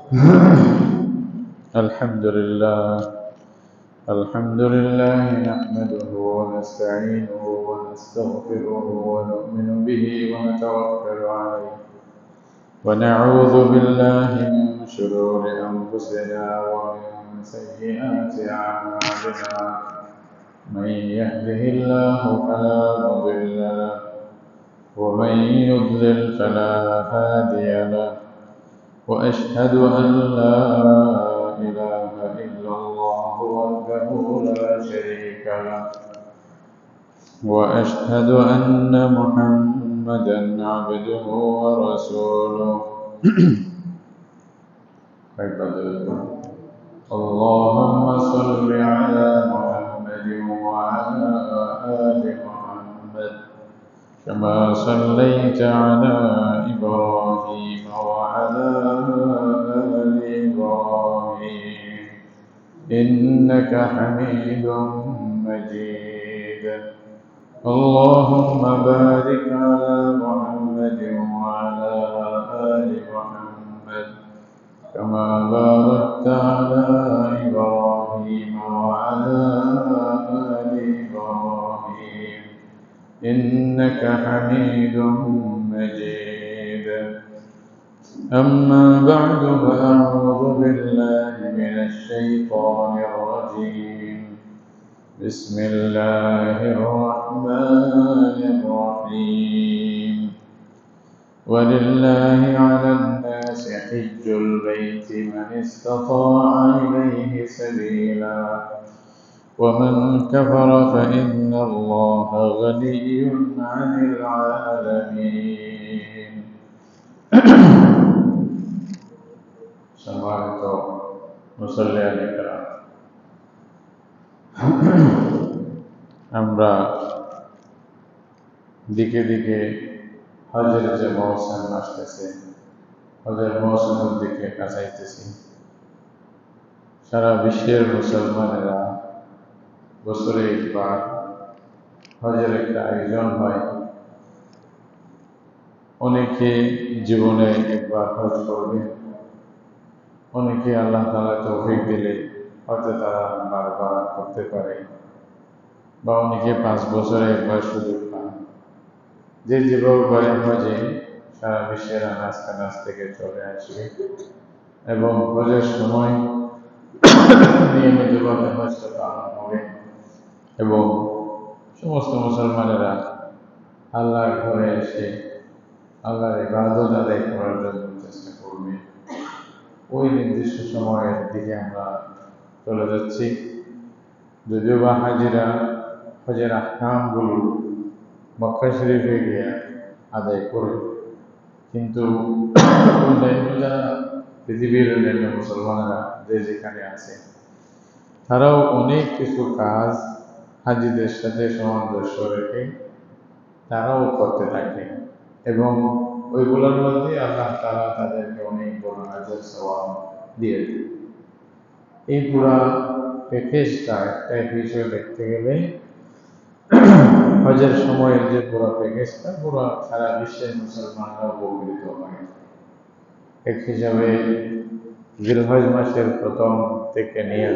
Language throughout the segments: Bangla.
الحمد لله نحمده ونستعينه ونستغفره ونؤمن به ونتوكل عليه ونعوذ بالله من شرور أنفسنا ومن سيئات أعمالنا من يهده الله فلا مضل له ومن يضلل فلا هادي له وأشهد أن لا إله إلا الله وحده لا شريك له وأشهد أن محمدا عبده ورسوله اللهم صل على محمد وعلى آل محمد كما صليت على إبراهيم وعلى آل إبراهيم إنك حميد مجيد اللهم بارك على محمد وعلى آل محمد كما باركت على إبراهيم وعلى آل إبراهيم إنك حميد مجيد أما بعد فأعوذ بالله من الشيطان الرجيم بسم الله الرحمن الرحيم ولله على الناس حج البيت من استطاع إليه سبيلا ومن كفر فإن الله غني عن العالمين সম্মানিত মুসল্লিয়ান কিরাম, আমরা দিকে দিকে হজের যে মৌসুম আসতেছে, হজের মৌসুমের দিকে কাছাইতেছি। সারা বিশ্বের মুসলমানেরা বছরে একবার হজের একটা আয়োজন হয়। অনেকে জীবনে একবার হজ করবে, অনেকে আল্লাহ তাআলা তৌফিক দিলে হয়তো তারা বারবার করতে পারে, বা অনেকে 5 বছরে একবার সুযোগ পায়। যে যেভাবে হজে সারা বিশ্বের আনাজ কানাজ থেকে চলে আসবে এবং হজের সময় নিয়মিতভাবে হজটা পালন হবে এবং সমস্ত মুসলমানেরা আল্লাহর ঘরে এসে আল্লাহর ইবাদত আদায় করার জন্য চেষ্টা করবে। ওই নির্দিষ্ট সময়ের দিকে আমরা চলে যাচ্ছি। যদিও বা হাজিরা হজের আহকামগুলো মক্কা শরীফে গিয়ে আদায় করে, কিন্তু অন্যান্য যারা পৃথিবীর অন্যান্য মুসলমানেরা যে যেখানে আছে, তারাও অনেক কিছু কাজ হাজিদের সাথে সামঞ্জস্য রেখে তারাও করতে থাকে এবং ওইগুলোর মধ্যে আল্লাহ তাআলা তাদেরকে অনেক বড় আজর সওয়াব দিয়ে দেন। এই পুরা প্যাকেজটা একটা বিষয় দেখতে গেলে হজের সময়ের যে পুরো প্যাকেজটা পুরো সারা বিশ্বের মুসলমানরা উপকৃত হয়। এক হিসাবে জিলহজ মাসের প্রথম থেকে নিয়ে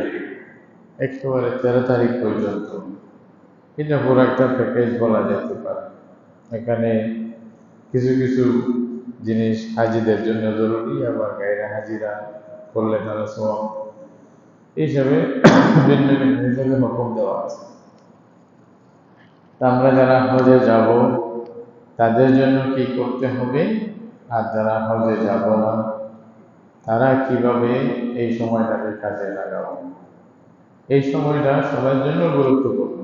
একেবারে 13 তারিখ পর্যন্ত এটা পুরো একটা প্যাকেজ বলা যেতে পারে। এখানে কিছু কিছু জিনিস হাজিদের জন্য জরুরি, আবার গায়রে হাজিরা করলে তারা সওয়াব হিসাবে ভিন্ন ভিন্ন হিসাবে হুকুম দেওয়া আছে। আমরা যারা হজে যাব তাদের জন্য কি করতে হবে, আর যারা হজে যাব না তারা কিভাবে এই সময়টাকে কাজে লাগাবো, এই সময়টা সবার জন্য গুরুত্বপূর্ণ।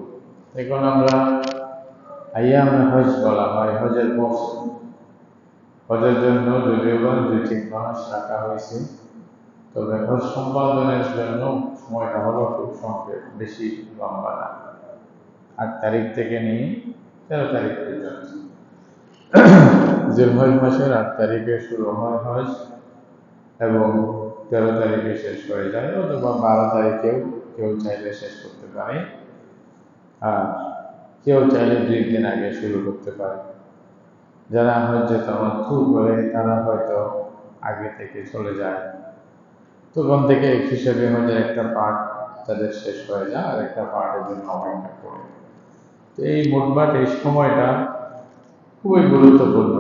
এখন আমরা আইয়ামে হজ বলা হয়, হজের মৌসুম। হজের জন্য যদিও বা 2-3 মাস রাখা হয়েছে, তবে হজ সম্পাদনের জন্য সময়টা হলো খুব সংক্ষেপ, বেশি লম্বা না। 8 তারিখ থেকে নিয়ে 13 তারিখ পর্যন্ত। জিলহজ মাসের 8 তারিখে শুরু হয় হজ এবং 13 তারিখে শেষ হয়ে যায়, অথবা 12 তারিখেও কেউ চাইলে শেষ করতে পারে, আর কেউ চাইলে 2 দিন আগে শুরু করতে পারে। যারা হজ্জে তামাত্তু করে তারা হয়তো আগে থেকে চলে যায়, তখন থেকে এক হিসেবে হজের একটা পার্ট তাদের শেষ হয়ে যায় আর একটা পার্টের জন্য অপেক্ষা করে। তো এই মোটমাট এই সময়টা খুবই গুরুত্বপূর্ণ,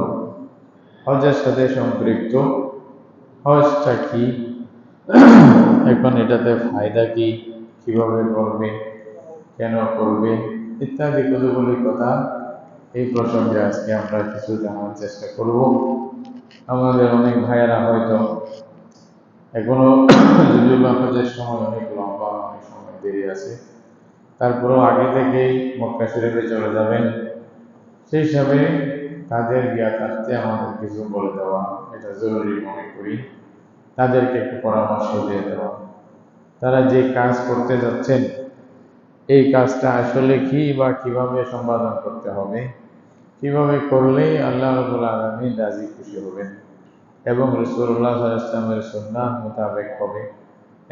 হজের সাথে সম্পৃক্ত। হজটা কি, এখন এটাতে ফায়দা কি, কিভাবে করবে, কেন করবে, ইত্যাদি কতগুলি কথা এই প্রসঙ্গে আজকে আমরা কিছু জানার চেষ্টা করব। আমাদের অনেক ভাইয়েরা হয়তো এখনো যদিও বা হজের সময় অনেক লম্বা, অনেক সময় দেরি আছে, তারপরেও আগে থেকেই মক্কা শরীফে চলে যাবেন। সেই হিসাবে তাদের জ্ঞাতার্থে আমাদের কিছু বলে দেওয়া এটা জরুরি মনে করি। তাদেরকে একটু পরামর্শ দিয়ে দেওয়া, তারা যে কাজ করতে যাচ্ছেন এই কাজটা আসলে কি বা কিভাবে সম্পাদন করতে হবে, কিভাবে করলেই আল্লাহ রাব্বুল আলামিন রাজি খুশি হবেন এবং রাসূলুল্লাহ সাল্লাল্লাহু আলাইহি ওয়াসাল্লামের সুন্নাহ মোতাবেক হবে,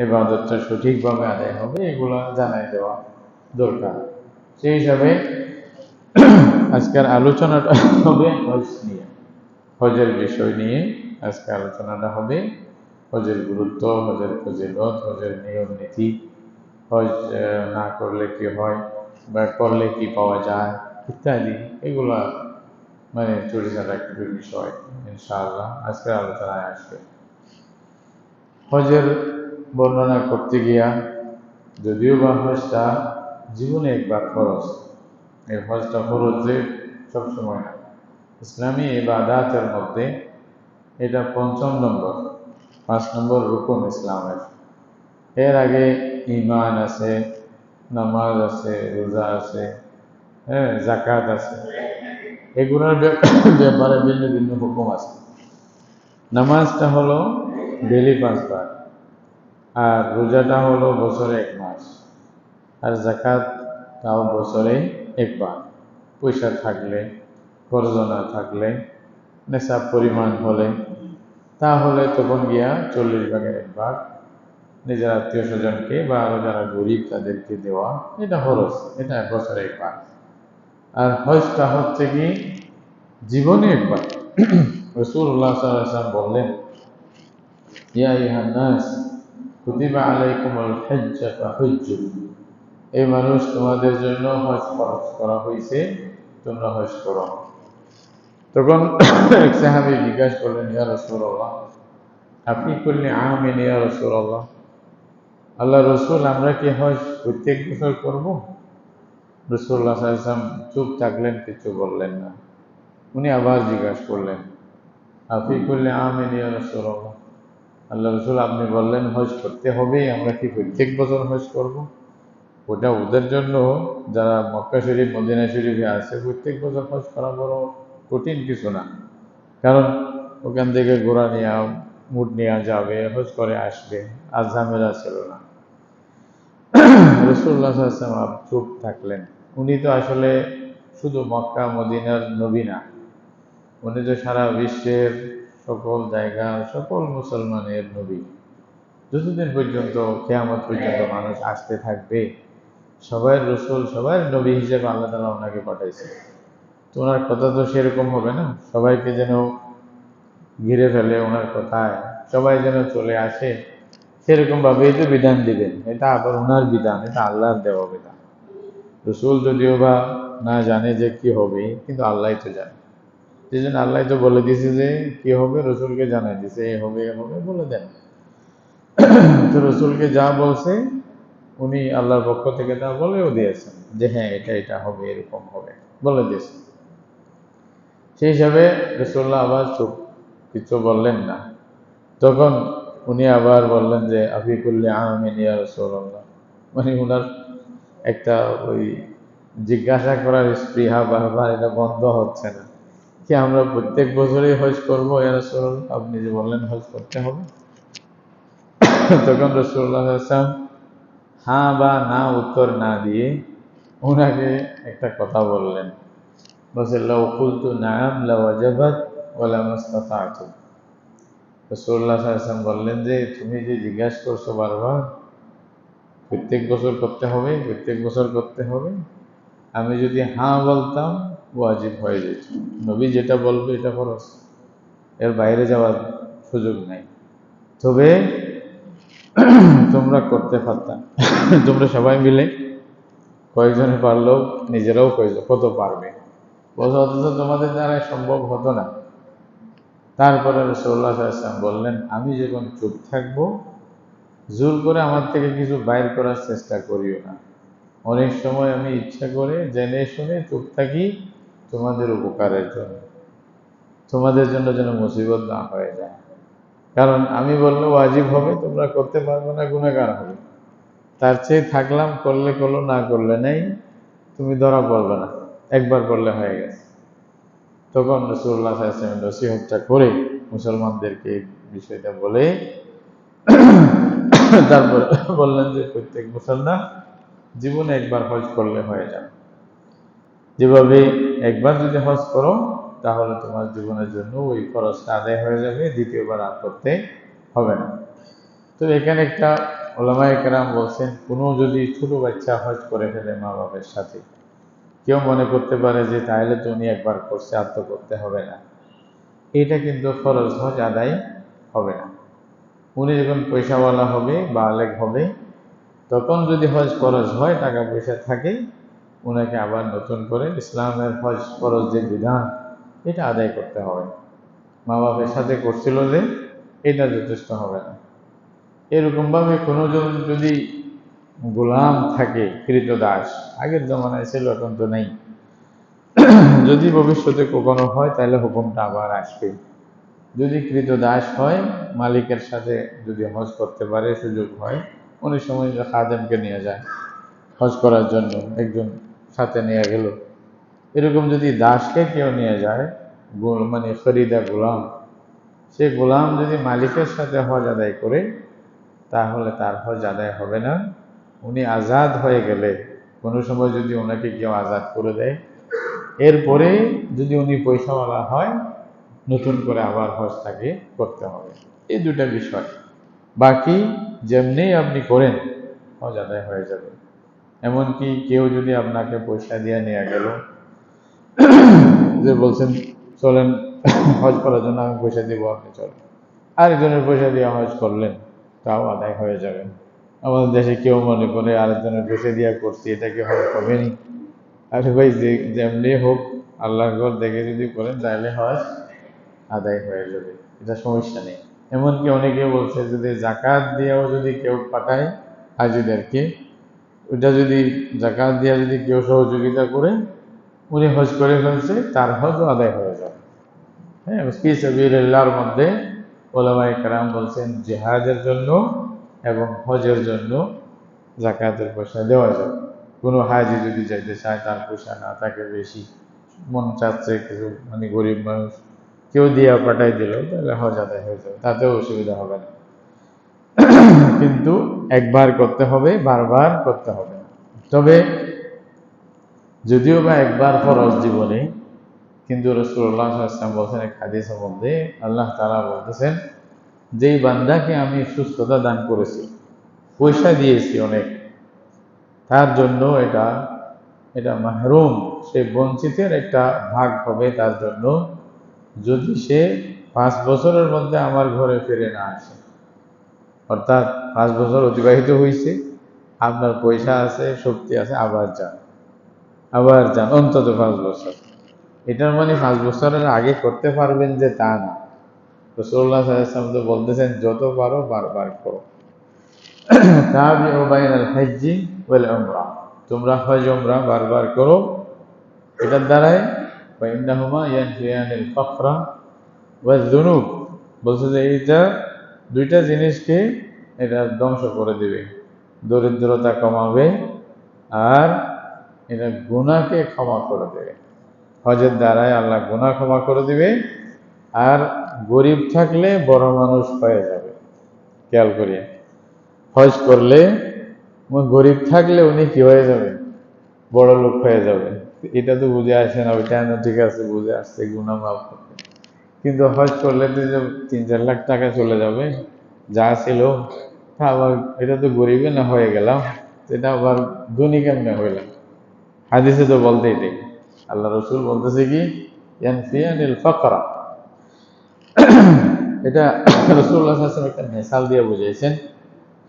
ইবাদতটা সঠিকভাবে আদায় হবে, এগুলো জানাই দেওয়া দরকার। সেই হিসাবে আজকের আলোচনাটা হবে হজ নিয়ে, হজের বিষয় নিয়ে আজকে আলোচনাটা হবে। হজের গুরুত্ব, হজের ফজিলত, হজের নিয়ম নীতি, হজ না করলে কি হয় বা করলে কি পাওয়া যায় ইত্যাদি, এগুলা মানে চরিত্র একটা বিষয় ইনশাআল্লাহ আজকের আলোচনায় আসবে। হজের বর্ণনা করতে গিয়া, যদিও বা হজটা জীবনে একবার খরচ, এই হজটা খরচে সবসময় না। ইসলামী ইবাদাতের মধ্যে এটা ৫ম নম্বর, ৫ নম্বর রুকুন ইসলামের। এর আগে ঈমান আছে, নামাজ আছে, রোজা আছে, হ্যাঁ, যাকাত আছে, এগুলোর ব্যাপারে ভিন্ন ভিন্ন হুকুম আছে। নামাজটা হলো ডেলি 5 বার, আর রোজাটা হলো বছরে 1 মাস, আর যাকাত তাও বছরে 1 বার। পয়সা থাকলে, খরচ না থাকলে, নেশাব পরিমাণ হলে, তাহলে তখন গিয়া 40 ভাগের 1 ভাগ নিজের আত্মীয় স্বজনকে বা আরো যারা গরিব তাদেরকে দেওয়া, এটা খরচ, এটা বছরে 1 বার। আর হজটা হচ্ছে কি জীবনে 1 বার। রাসূলুল্লাহ সাল্লাল্লাহু আলাইহি ওয়াসাল্লাম বললেন, ইয়া আইয়ুহান নাস কুতিবা আলাইকুমুল হজ্জ ফাহুজ্জু, এই মানুষ তোমাদের জন্য হজ ফরজ করা হয়েছে, তোমরা হজ করো। তখন এক সাহাবী জিজ্ঞাসা করলেন, ইয়া রাসূলুল্লাহ আপনি করলে আমিন ইয়া রাসূলুল্লাহ, আল্লাহ রসুল আমরা কি হজ প্রত্যেক বছর করবো? রাসূলুল্লাহ সাল্লাল্লাহু আলাইহি ওয়াসাল্লাম চুপ থাকলেন, কিছু বললেন না। উনি আবার জিজ্ঞাসা করলেন, আপনি করলে আমিন ইয়া রাসূলুল্লাহ, আল্লাহ রসুল আপনি বললেন হজ করতে হবে, আমরা কি প্রত্যেক বছর হজ করব? ওটা ওদের জন্য যারা মক্কা শরীফ মদিনা শরীফে আছে, প্রত্যেক বছর হজ করা বড় কঠিন কিছু না, কারণ ওখান থেকে ঘোড়া নেওয়া, উট নেওয়া যাবে, হজ করে আসবে, আর ঝামেলা ছিল না। রাসূলুল্লাহ সাল্লাল্লাহু আলাইহি ওয়াসাল্লাম চুপ থাকলেন। উনি তো আসলে শুধু মক্কা মদিনার নবী না, উনি তো সারা বিশ্বের সকল জায়গার সকল মুসলমানের নবী। যতদিন পর্যন্ত কিয়ামত পর্যন্ত মানুষ আসতে থাকবে, সবাই রসুল, সবাই নবী হিসেবে আল্লাহ তাআলা ওনাকে পাঠাইছে। তো ওনার কথা তো সেরকম হবে না, সবাইকে যেন ঘিরে ফেলে ওনার কথায়, সবাই যেন চলে আসে, সেরকম ভাবেই তো বিধান দিবেন। এটা আবার ওনার বিধান, এটা আল্লাহর দেওয়া বিধান। রসুল যদিও বা না জানে যে কি হবে, কিন্তু আল্লাহ তো জানে। সেই জন্য আল্লাহ তো বলে দিয়েছে যে কি হবে, রসুলকে জানাই দিয়েছে, এ হবে এ হবে বলে দেন। তো রসুলকে যা বলছে উনি আল্লাহর পক্ষ থেকে তা বলেও দিয়েছেন যে হ্যাঁ এটা এটা হবে, এরকম হবে বলে দিয়েছেন। সেই হিসাবে রাসূলুল্লাহ আবার চুপ, কিছু বললেন না। তখন উনি আবার বললেন যে আফি কুল্লি আমিন ইয়া রাসূলুল্লাহ, মানে উনার একটা ওই জিজ্ঞাসা করার স্পৃহা বারবার এটা বন্ধ হচ্ছে না, কি আমরা প্রত্যেক বছরই হজ করবো ইয়া রাসূলুল্লাহ, আপনি যে বললেন হজ করতে হবে। তখন রাসূলুল্লাহ সাল্লাল্লাহু আলাইহি ওয়াসাল্লাম হ্যাঁ বা না উত্তর না দিয়ে ওনাকে একটা কথা বললেন, বলছে লাউ কুলতু নাআম লাওয়াজাবাত ওয়া লামাসতাতা'তু। রাসূলুল্লাহ সাল্লাল্লাহু আলাইহি ওয়াসাল্লাম বললেন যে তুমি যে জিজ্ঞাসা করছো বারবার প্রত্যেক বছর করতে হবে, প্রত্যেক বছর করতে হবে, আমি যদি হ্যাঁ বলতাম ওয়াজিব হয়ে যেত। নবী যেটা বলবে এটা ফরজ, এর বাইরে যাওয়ার সুযোগ নাই। তবে তোমরা করতে পারতাম। তোমরা সবাই মিলে কয়েকজনে পারলেও নিজেরাও কত পারবে, অথচ তোমাদের দ্বারা সম্ভব হতো না। তারপরে রাসূলুল্লাহ সাল্লাল্লাহু আলাইহি ওয়াসাল্লাম বললেন, আমি যখন চুপ থাকবো, জোর করে আমার থেকে কিছু বাইর করার চেষ্টা করিও না। অনেক সময় আমি ইচ্ছা করে জেনে শুনে চুপ থাকি তোমাদের উপকারের জন্য, তোমাদের জন্য যেন মুসিবত না হয়ে যায়। কারণ আমি বললে ওয়াজিব হবে, তোমরা করতে পারবে না, গুনাহগার হবে। তার চেয়ে থাকলাম, করলে করলো, না করলে নেই, তুমি ধরা পড়বে না, একবার করলে হয়ে গেছে। তখন রাসূলুল্লাহ সাল্লাল্লাহু আলাইহি ওয়াসাল্লাম নসিহতটা করে মুসলমানদেরকে বিষয়টা বলে তারপরে বললেন যে প্রত্যেক মুসলমান জীবনে একবার হজ করলে হয়ে যাবে। যেভাবে একবার যদি হজ করো তাহলে তোমার জীবনের জন্য ওই খরচটা আদায় হয়ে যাবে, দ্বিতীয়বার আর করতে হবে না। তো এখানে একটা ওলামায়ে কেরাম বলছেন, কোনো যদি ছোট বাচ্চা হজ করে ফেলে মা বাবার সাথে, কেউ মনে করতে পারে যে তাহলে তো উনি একবার করছে, আর তো করতে হবে না। এটা কিন্তু ফরজ হজ আদায় হবে না। উনি যখন পয়সাওয়ালা হবে, বালেগ হবে, তখন যদি হজ ফরজ হয়, টাকা পয়সা থাকে, ওনাকে আবার নতুন করে ইসলামের হজ ফরজ যে বিধান, এটা আদায় করতে হবে। মা বাপের সাথে করছিল যে, এটা যথেষ্ট হবে না। এরকমভাবে কোনো জন যদি গোলাম থাকে, কৃতদাস, আগের জমানায় ছিল, এখন তো নেই, যদি ভবিষ্যতে কখনো হয় তাহলে হুকুমটা আবার আসবে। যদি কৃতদাস হয়, মালিকের সাথে যদি হজ করতে পারে, সুযোগ হয়, অনেক সময় খাদেমকে নিয়ে যায় হজ করার জন্য, একজন সাথে নিয়ে গেল। এরকম যদি দাসকে কেউ নিয়ে যায়, মানে খরিদা গোলাম, সে গোলাম যদি মালিকের সাথে হজ আদায় করে, তাহলে তার হজ আদায় হবে না। উনি আজাদ হয়ে গেলে, কোনো সময় যদি ওনাকে কেউ আজাদ করে দেয়, এরপরে যদি উনি পয়সাওয়ালা হয়, নতুন করে আবার হজ তাকে করতে হবে। এই দুটা বিষয়, বাকি যেমনি আপনি করেন হজ আদায় হয়ে যাবে। এমনকি কেউ যদি আপনাকে পয়সা দিয়ে নিয়ে গেল, যে বলছেন চলেন হজ করার জন্য, আমি পয়সা দিব, আপনি চলেন, আরেকজনের পয়সা দিয়ে হজ করলেন, তাও আদায় হয়ে যাবে। আমাদের দেশে কেউ মনে করে আরেকজনের পয়সা দিয়ে করছি, এটা কি হজ হবে নি? আরে ভাই, যেমনি হোক আল্লাহর ঘর দেখে যদি করেন তাহলে হজ আদায় হয়ে যাবে, এটা সমস্যা নেই। এমনকি অনেকে বলছে যদি জাকাত দিয়েও যদি কেউ পাঠায় হাজিদেরকে, ওইটা যদি জাকাত দিয়ে যদি কেউ সহযোগিতা করে, উনি হজ করে ফেলছে, তার হজও আদায় হয়ে যাবে। হ্যাঁ, ফি সাবিলিল্লাহর মধ্যে ওলামায়ে কেরাম বলছেন জিহাদের জন্য এবং হজের জন্য জাকাতের পয়সা দেওয়া যাবে। কোনো হাজি যদি যাইতে চায়, তার পয়সা না থাকে বেশি, মন চাচ্ছে কিছু, মানে গরিব মানুষ, কেউ দিয়া পাঠাই দিল, তাহলে হজ আদায় হয়ে যাবে, তাতেও অসুবিধা হবে না। কিন্তু একবার করতে হবে, বারবার করতে হবে না। তবে যদিও বা একবার ফরজ জীবনে, কিন্তু রাসূলুল্লাহ সাল্লাল্লাহু আলাইহি ওয়াসাল্লাম বলছেন এক হাদিসের মধ্যে, আল্লাহ তাআলা বলতেছেন, যেই বান্দাকে আমি সুস্থতা দান করেছি, পয়সা দিয়েছি অনেক, তার জন্য এটা এটা মাহরুম, সে বঞ্চিতের একটা ভাগ হবে তার জন্য, যদি সে 5 বছরের মধ্যে আমার ঘরে ফিরে না আসে। অর্থাৎ 5 বছর অতিবাহিত হয়েছে, আপনার পয়সা আছে, শক্তি আছে, আবার যান অন্তত 5 বছর। এটার মানে 5 বছরের আগে করতে পারবেন যে তা না। রাসূলুল্লাহ সাল্লাল্লাহু আলাইহি ওয়াসাল্লাম তো বলতেছেন, যত পারো বারবার করো। তাবিউ বাইনাল হজ্জি ওয়াল উমরা, তোমরা হজ উমরা বারবার করো। এটার দ্বারাই ফাইন্নাহুমা ইয়ানফিয়ানিল ফাকরা ওয়াজ যুনুব, বলছে যে এইটা দুইটা জিনিসকে এটা ধ্বংস করে দিবে, দরিদ্রতা কমাবে, আর এটা গুনাহকে ক্ষমা করে দেবে। হজের দ্বারাই আল্লাহ গুনাহ ক্ষমা করে দিবে, আর গরিব থাকলে বড় মানুষ হয়ে যাবে। খেয়াল করিয়ে, হজ করলে গরিব থাকলে উনি কি হয়ে যাবে? বড় লোক হয়ে যাবে। এটা তো বুঝে আসে না, ওইটা না, ঠিক আছে বুঝে আসছে, গুনাহ মাফ করবে। কিন্তু হজ করলে তো যে 3-4 লাখ টাকা চলে যাবে, যা ছিল তা আবার, এটা তো গরিবে না হয়ে গেলাম, এটা আবার ধনী কেমনে হইলাম? হাদিসে তো বলতেই দেয়, আল্লাহ রসুল বলতেছে কি, ইয়ানফিয়ানিল ফাকরা, এটা রাসূলুল্লাহ সাল্লাল্লাহু আলাইহি ওয়াসাল্লাম একটা মিসাল দিয়ে বুঝিয়েছেন।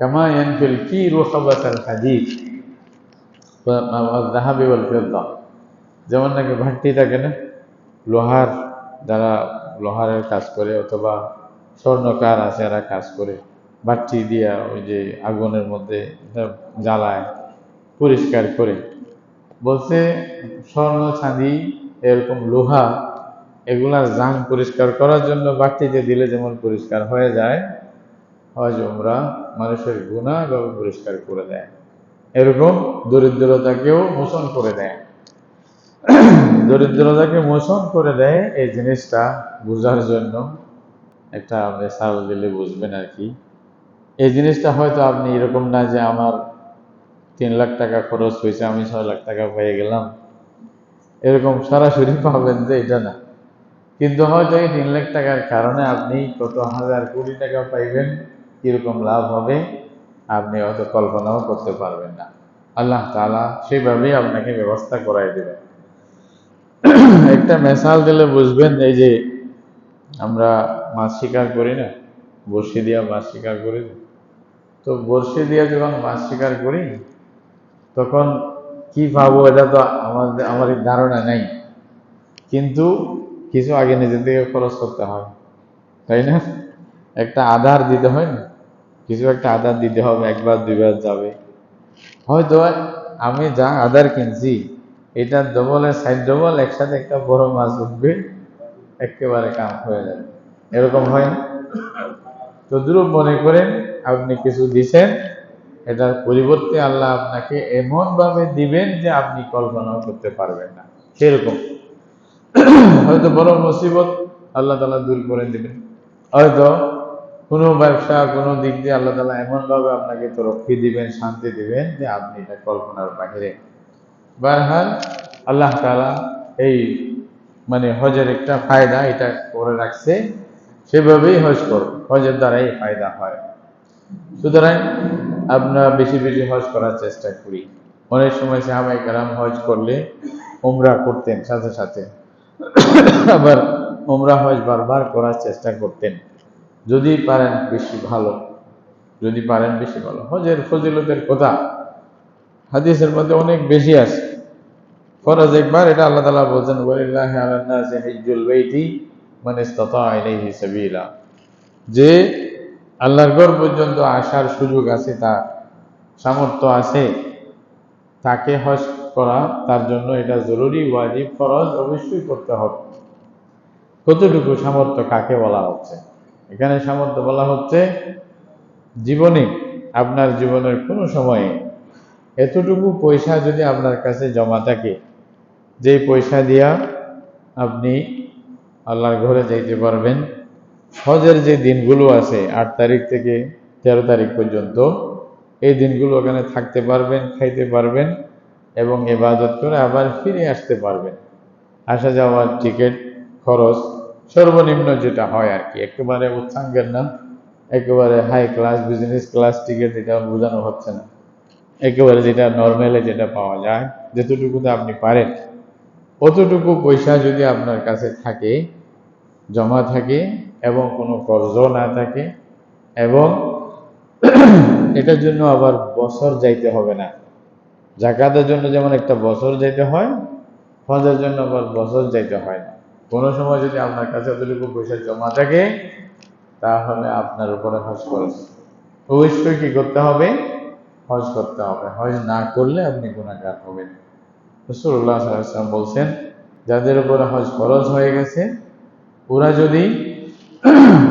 কামা ইয়ানফিল কিরু খাবাতাল হাদিদ ওয়াল যাহাবি ওয়াল ফিদ্দা, যেমন নাকি ভাট্টি থাকে না, লোহার যারা লোহারের কাজ করে অথবা স্বর্ণকার আছে এরা কাজ করে, ভাট্টি দিয়া ওই যে আগুনের মধ্যে জ্বালায় পরিষ্কার করে। বলছে স্বর্ণ চাঁদি এরকম লোহা এগুলার জাং পরিষ্কার করার জন্য বাটিতে দিলে যেমন পরিষ্কার হয়ে যায়, হজ উমরা মানুষের গুনাহ এভাবে পরিষ্কার করে দেয়, এরকম দরিদ্রতাকেও মোচন করে দেয়। দরিদ্রতাকে মোচন করে দেয়, এই জিনিসটা বোঝার জন্য একটা মেসাল দিলে বুঝবেন আর কি। এই জিনিসটা হয়তো আপনি এরকম না যে আমার 3 লাখ টাকা খরচ হয়েছে আমি 6 লাখ টাকা পেয়ে গেলাম, এরকম সরাসরি পাবেন যে এটা না। কিন্তু হয়তো এই 3 লাখ টাকার কারণে আপনি কত হাজার কোটি টাকা পাইবেন, কিরকম লাভ হবে আপনি হয়তো কল্পনাও করতে পারবেন না। আল্লাহ তাআলা সেভাবেই আপনাকে ব্যবস্থা করাই দেবেন। একটা মেসাল দিলে বুঝবেন, এই যে আমরা মাছ শিকার করি না, বড়শি দিয়া মাছ শিকার করি, তো বড়শি দিয়া যখন মাছ শিকার করি তখন কি পাবো এটা তো আমার ধারণা নাই, কিন্তু কিছু আগে নিজের থেকে খরচ করতে হয়, তাই না? একটা আধার দিতে হয় না, কিছু একটা আধার দিতে হবে, একবার দুইবার যাবে। হয়তো আমি যা আধার কিনছি এটা ডবলের সাইড ডবল একসাথে একটা বড় মাছ উঠবে, একেবারে কাম হয়ে যাবে, এরকম হয় না? তো দ্রুপ মনে করেন আপনি কিছু দিছেন, এটার পরিবর্তে আল্লাহ আপনাকে এমন ভাবে দিবেন যে আপনি কল্পনাও করতে পারবেন না, সেরকম। হয়তো বড় মুসিবত আল্লাহ তাআলা দূর করে দিবেন, হয়তো কোনো ব্যবসা কোনো দিক দিয়ে আল্লাহ তাআলা এমন ভাবে আপনাকে তরক্কি দিবেন, শান্তি দিবেন যে আপনি এটা কল্পনার বাহিরে। বারহাল আল্লাহ তাআলা এই মানে হজের একটা ফায়দা এটা করে রাখছে, সেভাবেই হজ করো, হজের দ্বারাই ফায়দা হয়। সুতরাং আমরা বেশি বেশি হজ করার চেষ্টা করি। অনেক সময় সাহাবায়ে কেরাম হজ করলে উমরা করতেন সাথে সাথে, আবার উমরা হজ বারবার করার চেষ্টা করতেন। যদি পারেন বেশি ভালো, যদি পারেন বেশি ভালো। হজের ফজিলতের কথা হাদিসের মধ্যে অনেক বেশি আছে। ফরজ একবার, এটা আল্লাহ তাআলা বলেন ওয়ালিল্লাহি আলান নাসি হিজ্জুল বাইতি মান ইসতাতা ইলাইহি সাবিলা, যে আল্লাহর ঘর পর্যন্ত আসার সুযোগ আছে, তার সামর্থ্য আছে, তাকে হজ করা তার জন্য এটা জরুরি, ওয়াজিব, ফরজ অবশ্যই করতে হবে। কতটুকু সামর্থ্য কাকে বলা হচ্ছে? এখানে সামর্থ্য বলা হচ্ছে জীবনে, আপনার জীবনের কোনো সময়ে এতটুকু পয়সা যদি আপনার কাছে জমা থাকে, যেই পয়সা দিয়া আপনি আল্লাহর ঘরে যাইতে পারবেন, হজের যে দিনগুলো আছে 8 তারিখ থেকে 13 তারিখ পর্যন্ত, এই দিনগুলো ওখানে থাকতে পারবেন, খাইতে পারবেন এবং ইবাদত করে আবার ফিরে আসতে পারবেন। আসা যাওয়ার টিকিট খরচ সর্বনিম্ন যেটা হয় আর কি, একেবারে উচ্চাঙ্গের না, একেবারে high class business class ticket এটা বোঝানো হচ্ছে না, একেবারে যেটা নর্মালে যেটা পাওয়া যায়, যেতটুকুতে আপনি পারেন অতটুকু পয়সা যদি আপনার কাছে থাকে, জমা থাকে এবং কোনো কর্জ না থাকে, এবং এটার জন্য আবার বছর যাইতে হবে না। যাকাতের জন্য যেমন একটা বছর যাইতে হয়, হজের জন্য আবার বছর যাইতে হয় না। কোনো সময় যদি আপনার কাছে এতটুকু পয়সা জমা থাকে, তাহলে আপনার উপরে হজ খরচ অবশ্যই কি করতে হবে? হজ করতে হবে। হজ না করলে আপনি গুনাহগার হবেন। রাসূলুল্লাহ সাল্লাল্লাহু আলাইহি ওয়াসাল্লাম বলছেন, যাদের উপরে হজ ফরজ হয়ে গেছে ওরা যদি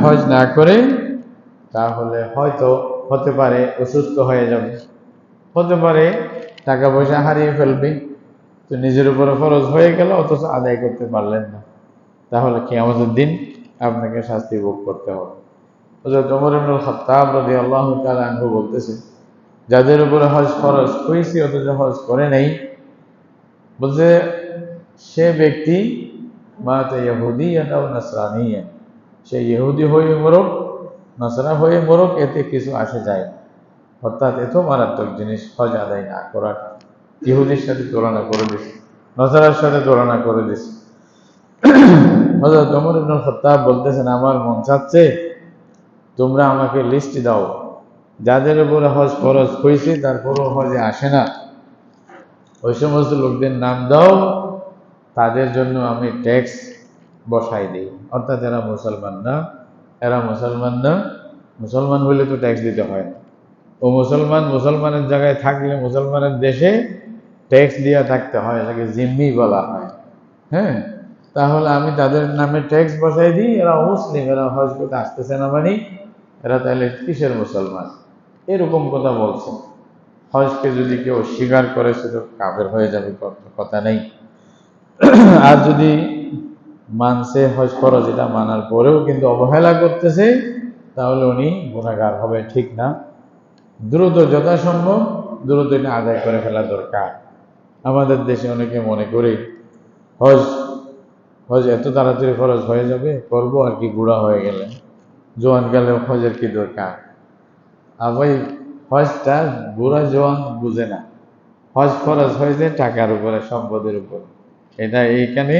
হজ না করে, তাহলে হয়তো হতে পারে অসুস্থ হয়ে যাবে, হতে পারে টাকা পয়সা হারিয়ে ফেলবে, তো নিজের উপরে ফরজ হয়ে গেল অথচ আদায় করতে পারলেন না, তাহলে কিয়ামতের দিন আপনাকে শাস্তি ভোগ করতে হবে। হযরত ওমর ইবনে খাত্তাব রাদিয়াল্লাহু তাআলা আনহু বলতেছে, যাদের উপরে হজ ফরজ হয়েছে অথচ হজ করে নাই, বলছে সে ব্যক্তি মাতা ইহুদিয়ান আও নাসরানিয়ান, সে ইহুদি হয়ে মরুক নাসরা হয়ে মরুক, এতে কিছু আসে যায় না। অর্থাৎ এত মারাত্মক জিনিস হজ আদায় না করাটা, ইহুদির সাথে তুলনা করে দিছে, নাসরার সাথে তুলনা করে দিছে। হযরত ওমর ইবনে খাত্তাব বলতেছেন, আমার মন চাচ্ছে তোমরা আমাকে লিস্ট দাও যাদের উপরে হজ ফরজ হয়েছে তারপরও হজে আসে না, ওই সমস্ত লোকদের নাম দাও, তাদের জন্য আমি ট্যাক্স বসাই দিই। অর্থাৎ এরা মুসলমান না, এরা মুসলমান না, মুসলমান হইলে তো ট্যাক্স দিতে হয় না। ও মুসলমান, মুসলমানের জায়গায় থাকলে মুসলমানের দেশে ট্যাক্স দিয়া থাকতে হয়, এটাকে জিম্মি বলা হয়। হ্যাঁ, তাহলে আমি তাদের নামে ট্যাক্স বসাই দিই, এরা মুসলিম, এরা হজ করতে আসতেছে না, মানে এরা তাহলে কিসের মুসলমান? এরকম কথা বলছে। হজকে যদি কেউ অস্বীকার করে সে তো কাফের হয়ে যাবে, কথা নেই। আর যদি মানছে হজ ফরজ, এটা মানার পরেও কিন্তু অবহেলা করতেছে, তাহলে উনি গুনাহগার হবে, ঠিক না? দ্রুত, যথাসম্ভব দ্রুত এটা আদায় করে ফেলা দরকার। আমাদের দেশে অনেকে মনে করে হজ হজ এত তাড়াতাড়ি ফরজ হয়ে যাবে, করবো আর কি, বুড়া হয়ে গেলে, জোয়ান গেলে হজের কি দরকার? আর ভাই, হজটা বুড়া জোয়ান বুঝে না, হজ ফরজ হয়েছে টাকার উপরে, সম্পদের উপর। এটা এইখানে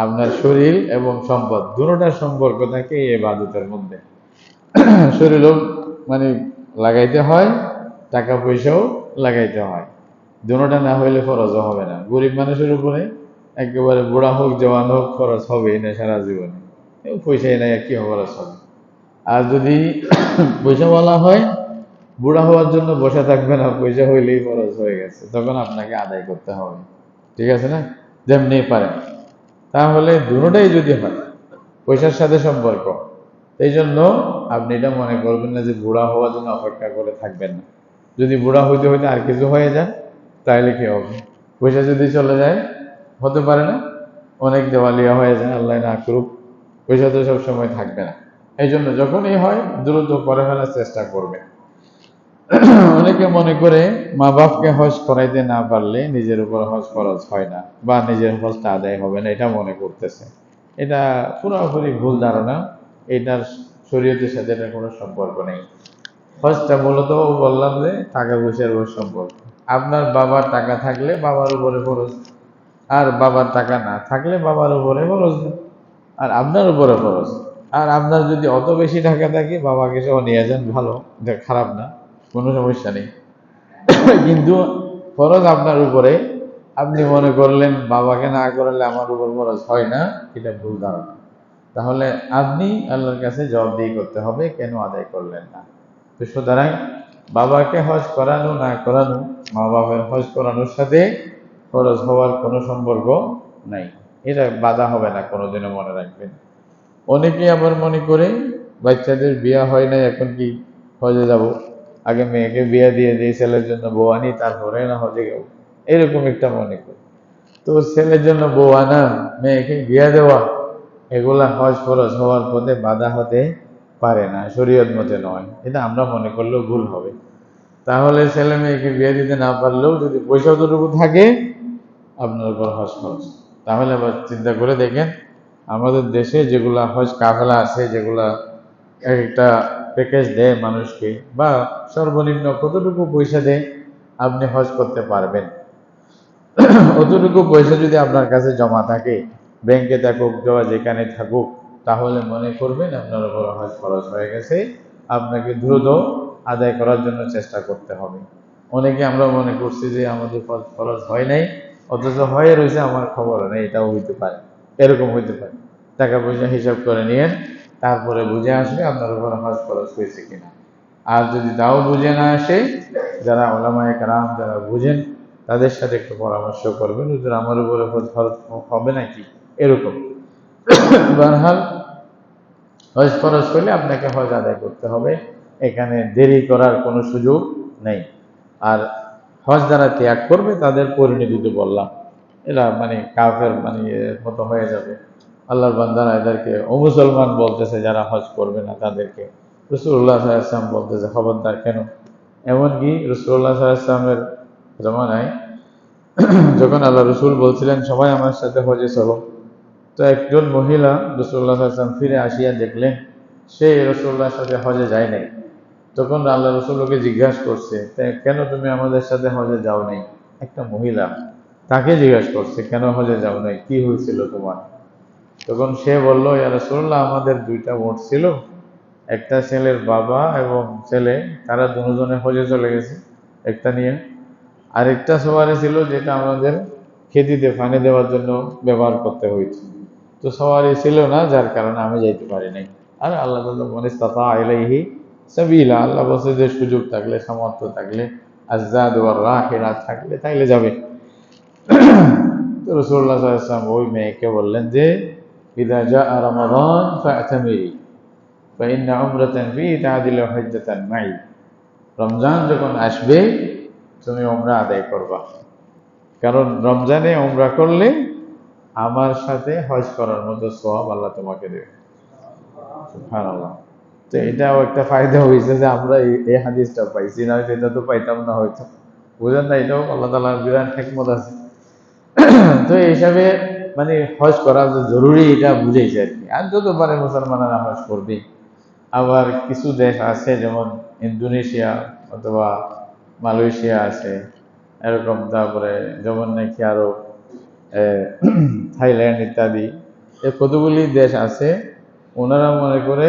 আপনার শরীর এবং সম্পদ দুটোটার সম্পর্ক থাকে এই ইবাদতের মধ্যে। শরীরও মানে লাগাইতে হয়, টাকা পয়সাও লাগাইতে হয়, দুটোটা না হইলে ফরজও হবে না। গরিব মানুষের উপরে একেবারে বুড়া হোক জওয়ান হোক খরচ হবেই না সারা জীবনে, পয়সাই নাই কি খরচ হবে। আর যদি পয়সা বলা হয়, বুড়া হওয়ার জন্য বসে থাকবে না, পয়সা হইলেই খরচ হয়ে গেছে, তখন আপনাকে আদায় করতে হবে, ঠিক আছে না? যেমনি পারেন। তাহলে দুটোটাই যদি হয়, পয়সার সাথে সম্পর্ক, এই জন্য আপনি এটা মনে করবেন না যে বুড়া হওয়ার জন্য অপেক্ষা করে থাকবেন না। যদি বুড়া হইতে হইতে আর কিছু হয়ে যায়, তাহলে কি হবে? পয়সা যদি চলে যায়, হতে পারে না, অনেক দেওয়ালিয়া হয়ে যায়, আল্লাহ না করুক, পয়সা তো সবসময় থাকবে না। এই জন্য যখনই হয় দ্রুত করে ফেলার চেষ্টা করবে। অনেকে মনে করে মা বাপকে হজ করাইতে না পারলে নিজের উপর হজ ফরজ হয় না, বা নিজের হজটা আদায় হবে না, এটা মনে করতেছে। এটা পুরোপুরি ভুল ধারণা। এটার শরীয়তের সাথে এটার কোনো সম্পর্ক নেই। হজটা মূলত বললাম যে টাকা পয়সার উপর সম্পর্ক। আপনার বাবার টাকা থাকলে বাবার উপরে ফরজ, আর বাবার টাকা না থাকলে বাবার উপরে ফরজ না, আর আপনার উপরে ফরজ। আর আপনার যদি অত বেশি টাকা থাকে, বাবাকে সহ নিয়ে যান, ভালো, এটা খারাপ না, কোনো সমস্যা নেই। কিন্তু ফরজ আপনার উপরে, আপনি মনে করলেন বাবাকে না করলে আমার উপর ফরজ হয় না, এটা ভুল ধারণা। তাহলে আপনি আল্লাহর কাছে জবাবদিহি করতে হবে, কেন আদায় করলেন না। তো সুতরাং বাবাকে হজ করানো না করানো, মা বাবার হজ করানোর সাথে ফরজ হওয়ার কোনো সম্পর্ক নাই, এটা বাধা হবে না কোনোদিনও, মনে রাখবেন। অনেকেই আবার মনে করে বাচ্চাদের বিয়া হয় নাই, এখন কি হজে যাব, আগে মেয়েকে বিয়া দিয়ে দিই, ছেলের জন্য বউ আনি, তারপরে না হজে যাব, এরকম একটা মনে করি। তো ছেলের জন্য বউ আনা, মেয়েকে বিয়া দেওয়া, এগুলা হজ ফরজ হওয়ার পথে বাধা হতে পারে না, শরীয়ত মতে নয়। এটা আমরা মনে করলেও ভুল হবে। তাহলে ছেলে মেয়েকে বিয়ে দিতে না পারলেও যদি পয়সা যতটুকু থাকে আপনার উপর হজ ফরজ। তাহলে আবার চিন্তা করে দেখেন, আমাদের দেশে যেগুলা হজ কাফেলা আছে, যেগুলা এক একটা প্যাকেজ দেয় মানুষকে, বা সর্বনিম্ন কতটুকু পয়সা দেয় আপনি হজ করতে পারবেন, অতটুকু পয়সা যদি আপনার কাছে জমা থাকে, ব্যাংকে থাকুক বা যেখানে থাকুক, তাহলে মনে করবেন আপনার উপর হজ ফরজ হয়ে গেছে, আপনাকে দ্রুত আদায় করার জন্য চেষ্টা করতে হবে। অনেকে আমরা মনে করছি যে আমাদের হজ ফরজ হয় নাই, অথচ হয়ে রয়েছে, আমার খবর নেই, এটাও হইতে পারে, এরকম হইতে পারে। টাকা পয়সা হিসাব করে নিয়েন, তারপরে বুঝে আসবে আপনার উপর হজ ফরজ হয়েছে কিনা। আর যদি তাও বুঝে না আসে, যারা ওলামায়ে কেরাম যারা বুঝেন, তাদের সাথে একটু পরামর্শ করবেন, হুজুর আমার উপরে হজ ফরজ হবে নাকি, এরকম। বারহাল হজ ফরজ করলে আপনাকে হজ আদায় করতে হবে, এখানে দেরি করার কোনো সুযোগ নেই। আর হজ যারা ত্যাগ করবে তাদের পরিণতি তো বললাম, এরা মানে কাফের মানে এর মতো হয়ে যাবে। আল্লাহর বান্দারা এদেরকে অমুসলমান বলতেছে, যারা হজ করবে না তাদেরকে। রাসূলুল্লাহ সাল্লাল্লাহু আলাইহি ওয়াসাল্লাম বলতেছে খবরদার, কেন? এমনকি রাসূলুল্লাহ সাল্লাল্লাহু আলাইহি ওয়াসাল্লামের জামানায় যখন আল্লাহ রসুল বলছিলেন সবাই আমার সাথে হজে চলো, তো একজন মহিলা রাসূলুল্লাহ সাল্লাল্লাহু আলাইহি ওয়াসাল্লাম ফিরে আসিয়া দেখলেন সে রাসূলুল্লাহর সাথে হজে যায় নাই। তখন আল্লাহ রসুলকে জিজ্ঞাসা করছে, কেন তুমি আমাদের সাথে হজে যাও নাই? একটা মহিলা তাকে জিজ্ঞাসা করছে, কেন হজে যাও নাই, কি হয়েছিল তোমার? তখন সে বলল, ইয়া রাসূলুল্লাহ, আমাদের দুইটা উট ছিল, একটা ছেলের বাবা এবং ছেলে তারা দুজনে হজে চলে গেছে একটা নিয়ে। আরেকটা সওয়ারি ছিল যেটা আমাদের খেতিতে পানি দেওয়ার জন্য ব্যবহার করতে হয়েছে। তো সওয়ারি ছিল না, যার কারণে আমি যাইতে পারি নাই। আর আল্লাহ তাআলা মনে ইসতাতা ইলাইহি সাবিলা, আল্লাহ বলছে যে সুযোগ থাকলে, সামর্থ্য থাকলে, আযযাদ ওয়ার রাহিলা থাকলে তাইলে যাবে। তো রাসূলুল্লাহ সাল্লাল্লাহু আলাইহি ওয়াসাল্লাম ওই মেয়েকে বললেন যে ইযা জাআ রমাদান ফা'তামিরি ফাইন্না উমরাতান ফি তা'দিলু হাজ্জাতান মাই। রমজান যখন আসবে তুমি উমরা আদায় করবা, কারণ রমজানে উমরা করলে আমার সাথে হজ করার মতো সওয়াব আল্লাহ তোমাকে দেবে। সুবহানাল্লাহ। তো এটাও একটা ফায়দা হয়েছে যে আমরা এই হাদিসটা পাইছি, না হয়তো এটা তো পাইতাম না হয়তো। বুঝেন না, এটাও আল্লাহ তাআলার বিরাট হিকমত আছে। তো এই হিসাবে মানে হজ করা যে জরুরি এটা বুঝেছে আর কি। আর যত পারে মুসলমানেরা হজ করবে। আবার কিছু দেশ আছে যেমন ইন্দোনেশিয়া অথবা মালয়েশিয়া আছে এরকম, তারপরে যেমন নাকি আরো থাইল্যান্ড ইত্যাদি, এ কতগুলি দেশ আছে। ওনারা মনে করে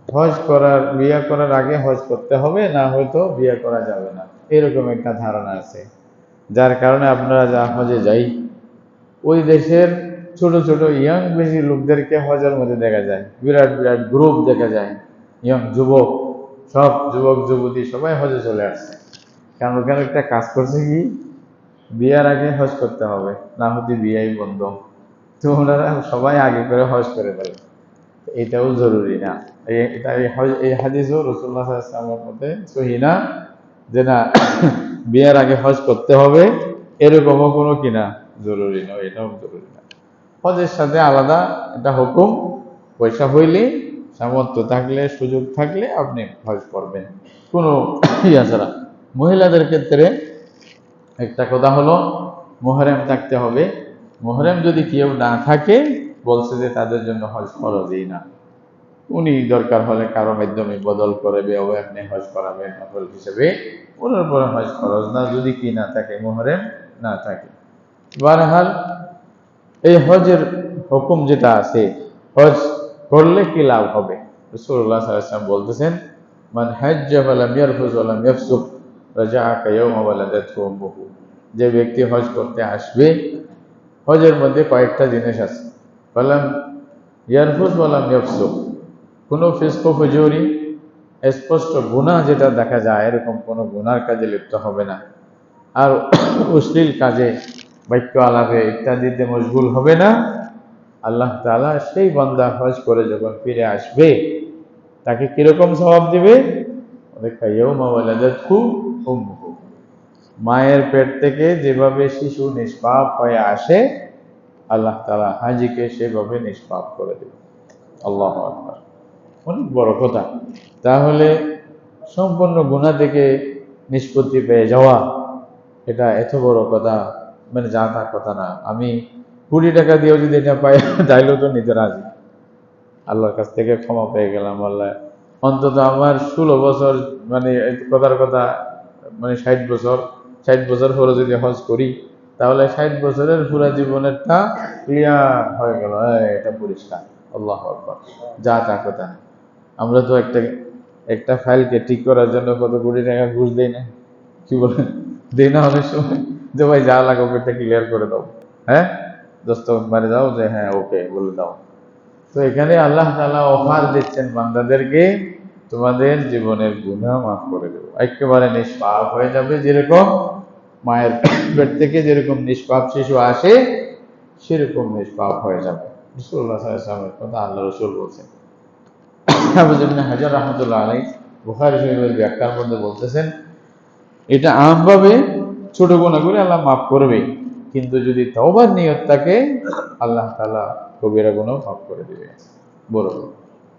হজ করার, বিয়ে করার আগে হজ করতে হবে, না হয়তো বিয়ে করা যাবে না, এরকম একটা ধারণা আছে। যার কারণে আপনারা যা হজে যাই, ওই দেশের ছোট ছোট ইয়াং বেশি লোকদেরকে হজের মধ্যে দেখা যায়, বিরাট বিরাট গ্রুপ দেখা যায়, ইয়াং যুবক, সব যুবক যুবতী সবাই হজে চলে আসছে। কারণ ওখানে একটা কাজ করছে কি, বিয়ার আগে হজ করতে হবে, না হতে বিয়াই বন্ধ। তো ওনারা সবাই আগে করে হজ করে ফেলে। এটাও জরুরি না, এটা এই হাদিসও রাসূলুল্লাহ সাল্লাল্লাহু আলাইহি ওয়াসাল্লামের মতে সহিহ না, যে না বিয়ার আগে হজ করতে হবে, এরকমও কোনো কিনা জরুরি নয়, এটাও জরুরি না। হজের সাথে আলাদা একটা হুকুম, পয়সা হইলে, সামর্থ্য থাকলে, সুযোগ থাকলে আপনি হজ করবেন, কোনো ইয়া ছাড়া। মহিলাদের ক্ষেত্রে একটা কথা হলো মুহররম থাকতে হবে। মুহররম যদি কেউ না থাকে, বলছে যে তাদের জন্য হজ ফরজই না। উনি দরকার হলে কারো মাধ্যমে বদল করে আপনি হজ করাবেন নফল হিসেবে, ওনার উপরে হজ ফরজ না, যদি কি না থাকে, মুহররম না থাকে। বারহাল এই হজের হুকুম যেটা আছে, হজ করলে কি লাভ হবে, রাসূলুল্লাহ সাল্লাল্লাহু আলাইহি ওয়াসাল্লাম বলতেছেন মান হাজ্জা ফালাম ইয়ারফুজ ওয়ালাম ইয়াফসুক রাজাআ কায়াউমা ওয়ালাদাতহু উম্মুহু। যে ব্যক্তি হজ করতে আসবে, হজের মধ্যে কয়েকটা জিনিস আছে। ফালাম ইয়ারফুজ ওয়ালাম ইয়াফসুক, কোনো ফিসক ফুজুরি, স্পষ্ট গুনাহ যেটা দেখা যায় এরকম কোনো গুনার কাজে লিপ্ত হবে না। আর অশ্লীল কাজে, বাক্য আলাপে ইত্যাদিতে মশগুল হবে না। আল্লাহ তাআলা সেই বান্দা হজ করে যখন ফিরে আসবে, তাকে কিরকম সওয়াব দিবে, ইয়াউমা ওয়ালাদাতহু উম্মুহু, মায়ের পেট থেকে যেভাবে শিশু নিষ্পাপ হয়ে আসে, আল্লাহ তাআলা হাজিকে সেভাবে নিষ্পাপ করে দেবে। আল্লাহু আকবার, অনেক বড় কথা। তাহলে সম্পূর্ণ গুনাহ থেকে নিষ্পত্তি পেয়ে যাওয়া, এটা এত বড় কথা, মানে যা তা কথা না। আমি কোটি টাকা দিয়েও যদি এটা পাই, তাইলেও তো নিতে রাজি। আল্লাহর কাছ থেকে ক্ষমা পেয়ে গেলাম, আল্লাহ অন্তত আমার 16 বছর, মানে কথার কথা, মানে 60 বছর, 60 বছর পরে যদি হজ করি, তাহলে 60 বছরের পুরা জীবনেরটা ক্লিয়ার হয়ে গেল, এটা পরিষ্কার। আল্লাহু আকবার, যা তা কথা না। আমরা তো একটা ফাইলকে ঠিক করার জন্য কত কোটি টাকা ঘুষ দেই না, কি বলেন, দেই না অনেক সময়, যে ভাই যা লাগবে এটা ক্লিয়ার করে দাও, হ্যাঁ দস্তখত মারে দাও, যে হ্যাঁ ওকে বলে দাও। তো এখানে আল্লাহ তাআলা অফার দিচ্ছেন বান্দাদেরকে, তোমাদের জীবনের গুনাহ মাফ করে দেবো, একেবারে নিষ্পাপ হয়ে যাবে। যেরকম মায়ের পেট থেকে যেরকম নিষ্পাপ শিশু আসে, সেরকম নিষ্পাপ হয়ে যাবে। রাসূলুল্লাহ সাল্লাল্লাহু আলাইহি ওয়াসাল্লামের কথা আল্লাহ রাসূল বলছেন। হাফেজ ইবনে হাজার রাহমাতুল্লাহ আলাইহি বুখারী শরীফের ব্যাখ্যার মধ্যে বলতেছেন, এটা আমভাবে ছোট গুনাহ করে আল্লাহ মাফ করবে, কিন্তু যদি তওবার নিয়ত থাকে, আল্লাহ তাআলা কবিরা গুনাহ মাফ করে দিবে, বড়।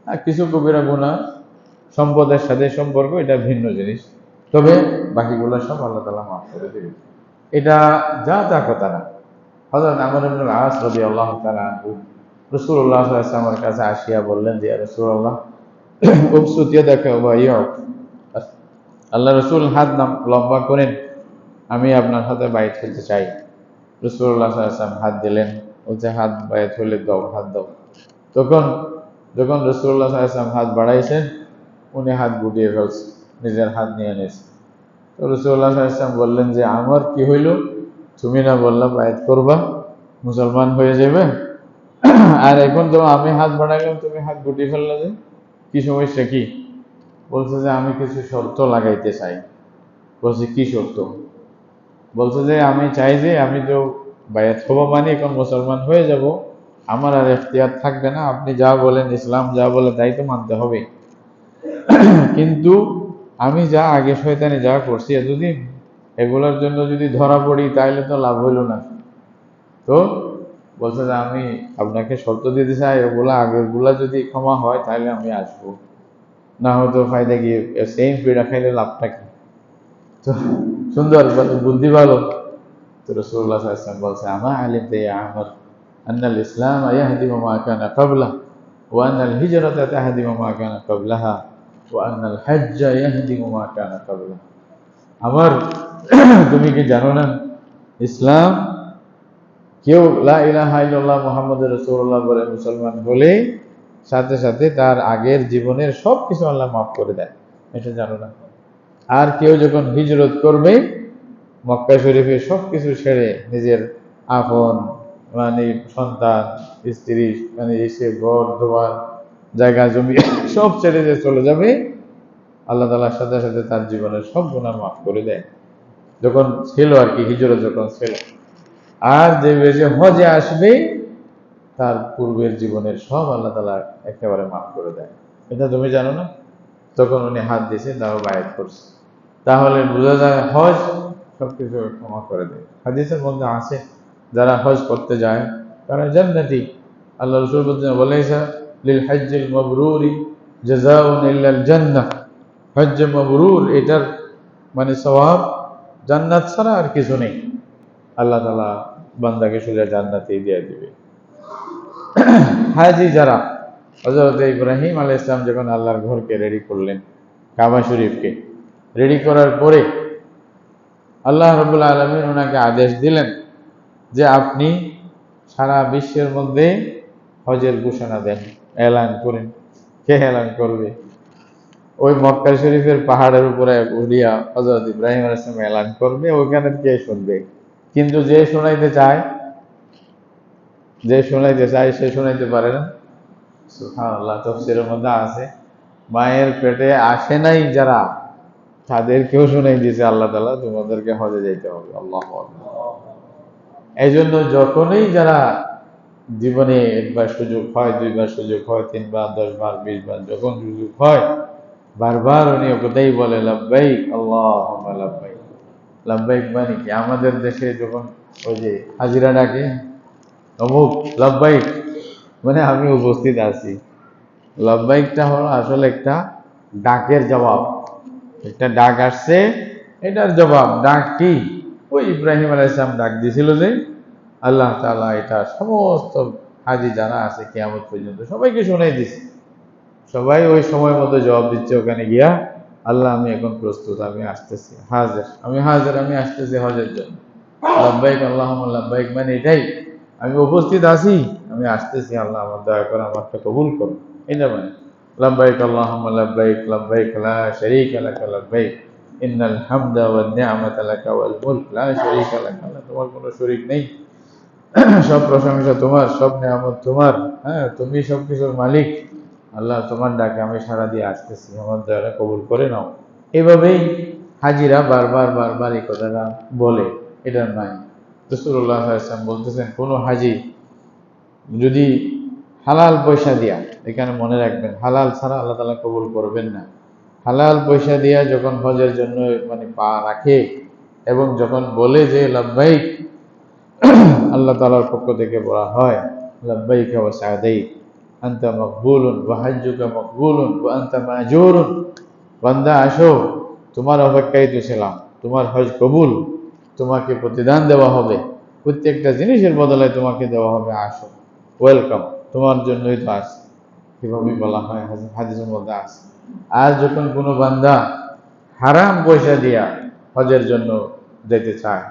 আর কিছু কবিরা গুনাহ সম্পদের সাথে সম্পর্ক, এটা ভিন্ন জিনিস, তবে বাকিগুলো সব আল্লাহ তাআলা মাফ করে দিবে। এটা যা তা কথা না। হযরত আমর ইবনে আস রাদিয়াল্লাহু তাআলা আনহু রাসূলুল্লাহ সাল্লাল্লাহু আলাইহি ওয়াসাল্লামের কাছে আসিয়া বললেন যে, ইয়া রাসূলুল্লাহ, উবসুতিয়া দেখা বাইয়া, আল্লাহ রাসূল হাত লম্বা করেন, আমি আপনার সাথে বাইত হতে চাই। রাসূলুল্লাহ সাল্লাল্লাহু আলাইহি ওয়াসাল্লাম হাত দিলেন, বলছে হাত বাইত হলে দাও, হাত দাও। তখন যখন রাসূলুল্লাহ সাল্লাল্লাহু আলাইহি ওয়াসাল্লাম হাত বাড়াইছেন, উনি হাত গুটিয়ে ফেলছেন, নিজের হাত নিয়ে নিয়েছেন। তো রাসূলুল্লাহ সাল্লাল্লাহু আলাইহি ওয়াসাল্লাম বললেন যে, আমার কি হইল? তুমি না বললা বায়াত করবা, মুসলমান হয়ে যাবে, আর এখন তো আমি হাত বাড়াইলাম তুমি হাত গুটিয়ে ফেললে যে, কি সমস্যা কি? বলছে যে আমি কিছু শর্ত লাগাইতে চাই। বলছে কি শর্ত? বলছে যে আমি চাই যে আমি তো বায়াত হব মানে এখন মুসলমান হয়ে যাব, আমার আর এখতিয়ার থাকবে না, আপনি যা বলেন, ইসলাম যা বলে তাই তো মানতে হবে। কিন্তু আমি যা আগে শয়তানি যা করছি এতদিন, এগুলোর জন্য যদি ধরা পড়ি তাহলে তো লাভ হইল না। তো বলছে যে আমি আপনাকে শর্ত দিতে চাই, ওগুলা আগের গুলা যদি ক্ষমা হয় তাহলে আমি আসবো, না হয়তো ফায়দা কি, সেম পিড়া খাইলে লাভটা কি? তো সুন্দর, বুদ্ধি ভালো। তো রাসূলুল্লাহ সাল্লাল্লাহু আলাইহি ওয়াসাল্লাম বলছে, আমা আলিমতা ইয়া আমর আন্নাল ইসলাম ইয়াহদিমু মা কানা ক্বাবলা ওয়া আন্নাল হিজরাতা তাহদিমু মা কানা ক্বাবলাহা ওয়া আন্নাল হজ্জা ইয়াহদিমু মা কানা ক্বাবলা। আমার তুমি কি জানো না, ইসলাম কেউ লা ইলাহা ইল্লাল্লাহ মুহাম্মাদুর রাসূলুল্লাহ বলে মুসলমান হলে সাথে সাথে তার আগের জীবনের সব কিছু আল্লাহ মাফ করে দেয়, এটা জানো না? আর কেউ যখন হিজরত করবে, মক্কা শরীফে সবকিছু ছেড়ে, নিজের আপন মানে সন্তান, স্ত্রী, মানে এসে ঘর দোয়ার, জায়গা জমি সব ছেড়ে যে চলে যাবে, আল্লাহ তাআলার সাথে সাথে তার জীবনের সব গুনাহ মাফ করে দেয়, যখন ছিল আর কি, হিজরত যখন ছিল। আর যে বেশি হজে আসবে, তার পূর্বের জীবনের সব আল্লাহ তাআলা একেবারে মাফ করে দেয়। এটা তুমি জানো না? তখন উনি হাত দিয়েছে, তাও বায়াত করছে। তাহলে বোঝা যায় হজ সবকিছু ক্ষমা করে দেয়। হাদিসের মধ্যে আছে, যারা হজ করতে যায় তারা জান্নাতি। আল্লাহ রাসূল বলেছে, লিল হজ্জিল মাবরুরি জাযাউন ইল্লাল জান্নাহ। হজ্জ মাবরুর, এটার মানে সওয়াব জান্নাত ছাড়া আর কিছু নেই। আল্লাহ তাআলা বান্দাকে সোজা জান্নাতেই দিয়ে দিবে। হাজি যারা, হযরত ইব্রাহিম আলাইহিস সালাম যখন আল্লাহর ঘরকে রেডি করলেন, কাবা শরীফকে রেডি করার পরে আল্লাহ রাব্বুল আলামিন ওনাকে আদেশ দিলেন যে আপনি সারা বিশ্বের মধ্যে হজের ঘোষণা দেন, এলান করেন। কে এলান করবে? ওই মক্কা শরীফের পাহাড়ের উপরে উঠিয়া হযরত ইব্রাহিম আলাইহিস সালাম এলান করবে, ওইখানে কে শুনবে? কিন্তু যে শোনাইতে চায়, সে শোনাইতে পারে না। সুবহানাল্লাহ, তাফসীরের মধ্যে আছে, মায়ের পেটে আসে নাই যারা, তাদেরকেও শোনাই দিয়েছে আল্লাহ তাআলা, তোমাদেরকে হজে যেতে হবে। আল্লাহু আকবার। এই জন্য যখনই যারা জীবনে একবার সুযোগ হয়, দুইবার সুযোগ হয়, 3 বার, 10 বার, 20 বার, যখন সুযোগ হয়, বারবার উনি ওটাই বলে, লাব্বাইক আল্লাহুম্মা লাব্বাইক। লাব্বাইক মানে কি? আমাদের দেশে যখন ওই যে হাজিরা ডাকে, অমুক লাব্বাইক, মানে আমি উপস্থিত আছি। লাব্বাইকটা হলো আসলে একটা ডাকের জবাব। একটা ডাক আসছে, এটার জবাব। ডাক কি? ওই ইব্রাহিম আলাইহিস সালাম ডাক দিয়েছিল যে, আল্লাহ তাআলা এটা সমস্ত হাজি যারা আছে কিয়ামত পর্যন্ত সবাইকে শোনাই দিছে। সবাই ওই সময় মতো জবাব দিচ্ছে ওখানে গিয়া, আল্লাহ আমি এখন প্রস্তুত, আমি আসতেছি, হাজির, আমি আসতেছি হজের জন্য। লাব্বাইক আল্লাহুম্মা লাব্বাইক মানে এটাই, আমি উপস্থিত আছি, আমি আসতেছি, আল্লাহ আমার দয়া করে আমারটা কবুল করো, এটা মানে লাব্বাইক আল্লাহুম্মা লাব্বাইক, লাব্বাইক লা শারীকা লাকা লাব্বাইক, ইন্নাল হামদা ওয়ান নি'মাতা লাকা ওয়াল মুলক লা শারীকা লাকা। তোমার কোনো শরীক নেই, সব প্রশংসা তোমার, সব নিয়ামত তোমার, হ্যাঁ, তুমি সবকিছুর মালিক। আল্লাহ তোমার ডাকে আমি সাড়া দিয়ে আসতেছি, আমার দয়া কবুল করে নাও। এভাবেই হাজিরা বারবার বারবার এই কথাটা বলে, এটা নাই। রাসূলুল্লাহ সাল্লাল্লাহু আলাইহি ওয়াসাল্লাম বলতেছেন, কোনো হাজি যদি হালাল পয়সা দিয়া, এখানে মনে রাখবেন, হালাল ছাড়া আল্লাহ তাআলা কবুল করবেন না। হালাল পয়সা দিয়া যখন হজের জন্য মানে পা রাখে এবং যখন বলে যে লাব্বাইক, আল্লাহ তাআলার পক্ষ থেকে বলা হয়, লাব্বাইকা ওয়া সা'দাইক, আনতা মাকবুলুন ওয়া হাজ্জুকা মাকবুলুন ওয়া আনতা মাজুরুন। বান্দা আসো, তোমার অপেক্ষায় তো ছিলাম, তোমার হজ কবুল, তোমাকে প্রতিদান দেওয়া হবে, প্রত্যেকটা জিনিসের বদলে তোমাকে দেওয়া হবে, আসো, ওয়েলকাম, তোমার জন্যই তো আসে। এভাবেই বলা হয়, হাদিসের মধ্যে আছে। আর যখন কোনো বান্দা হারাম পয়সা দিয়া হজের জন্য যেতে চায়,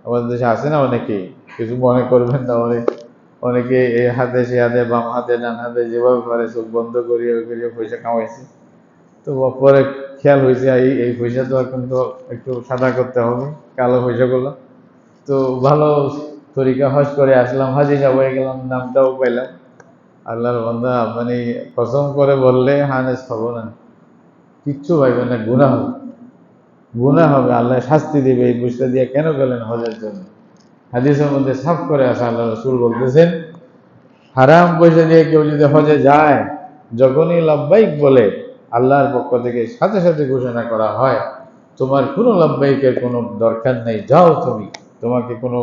আমাদের দেশে আছে না অনেকেই, কিছু মনে করবেন না, অনেক অনেকে এই হাতে সে হাতে, বাম হাতে ডান হাতে যেভাবে পারে চোখ বন্ধ করিয়ে করিয়ে পয়সা কামাইছে। তো পরে খেয়াল হয়েছে এই এই পয়সা তো এখন তো একটু সাদা করতে হবে, কালো পয়সাগুলো। তো ভালো তরিকা হজ করে আসলাম, হাজি সাহেব হয়ে গেলাম, নামটাও পাইলাম। আল্লাহর বান্দা মানে কসম করে বললে হানেস খাবো না, কিচ্ছু পাইবে না, গুনাহ হবে, গুনাহ হবে, আল্লাহ শাস্তি দিবে। এই পয়সা দিয়ে কেন গেলেন হজের জন্য? হাদিসের মধ্যে সাফ করে আসে, আল্লাহ রাসূল বলতেছেন, হারাম পয়সা দিয়ে কেউ যদি হজে যায়, যখনই লাব্বাইক বলে আল্লাহর পক্ষ থেকে সাথে সাথে ঘোষণা করা হয়, তোমার কোনো লাব্বাইকের কোনো দরকার নেই, যাও তুমি, তোমাকে কোনো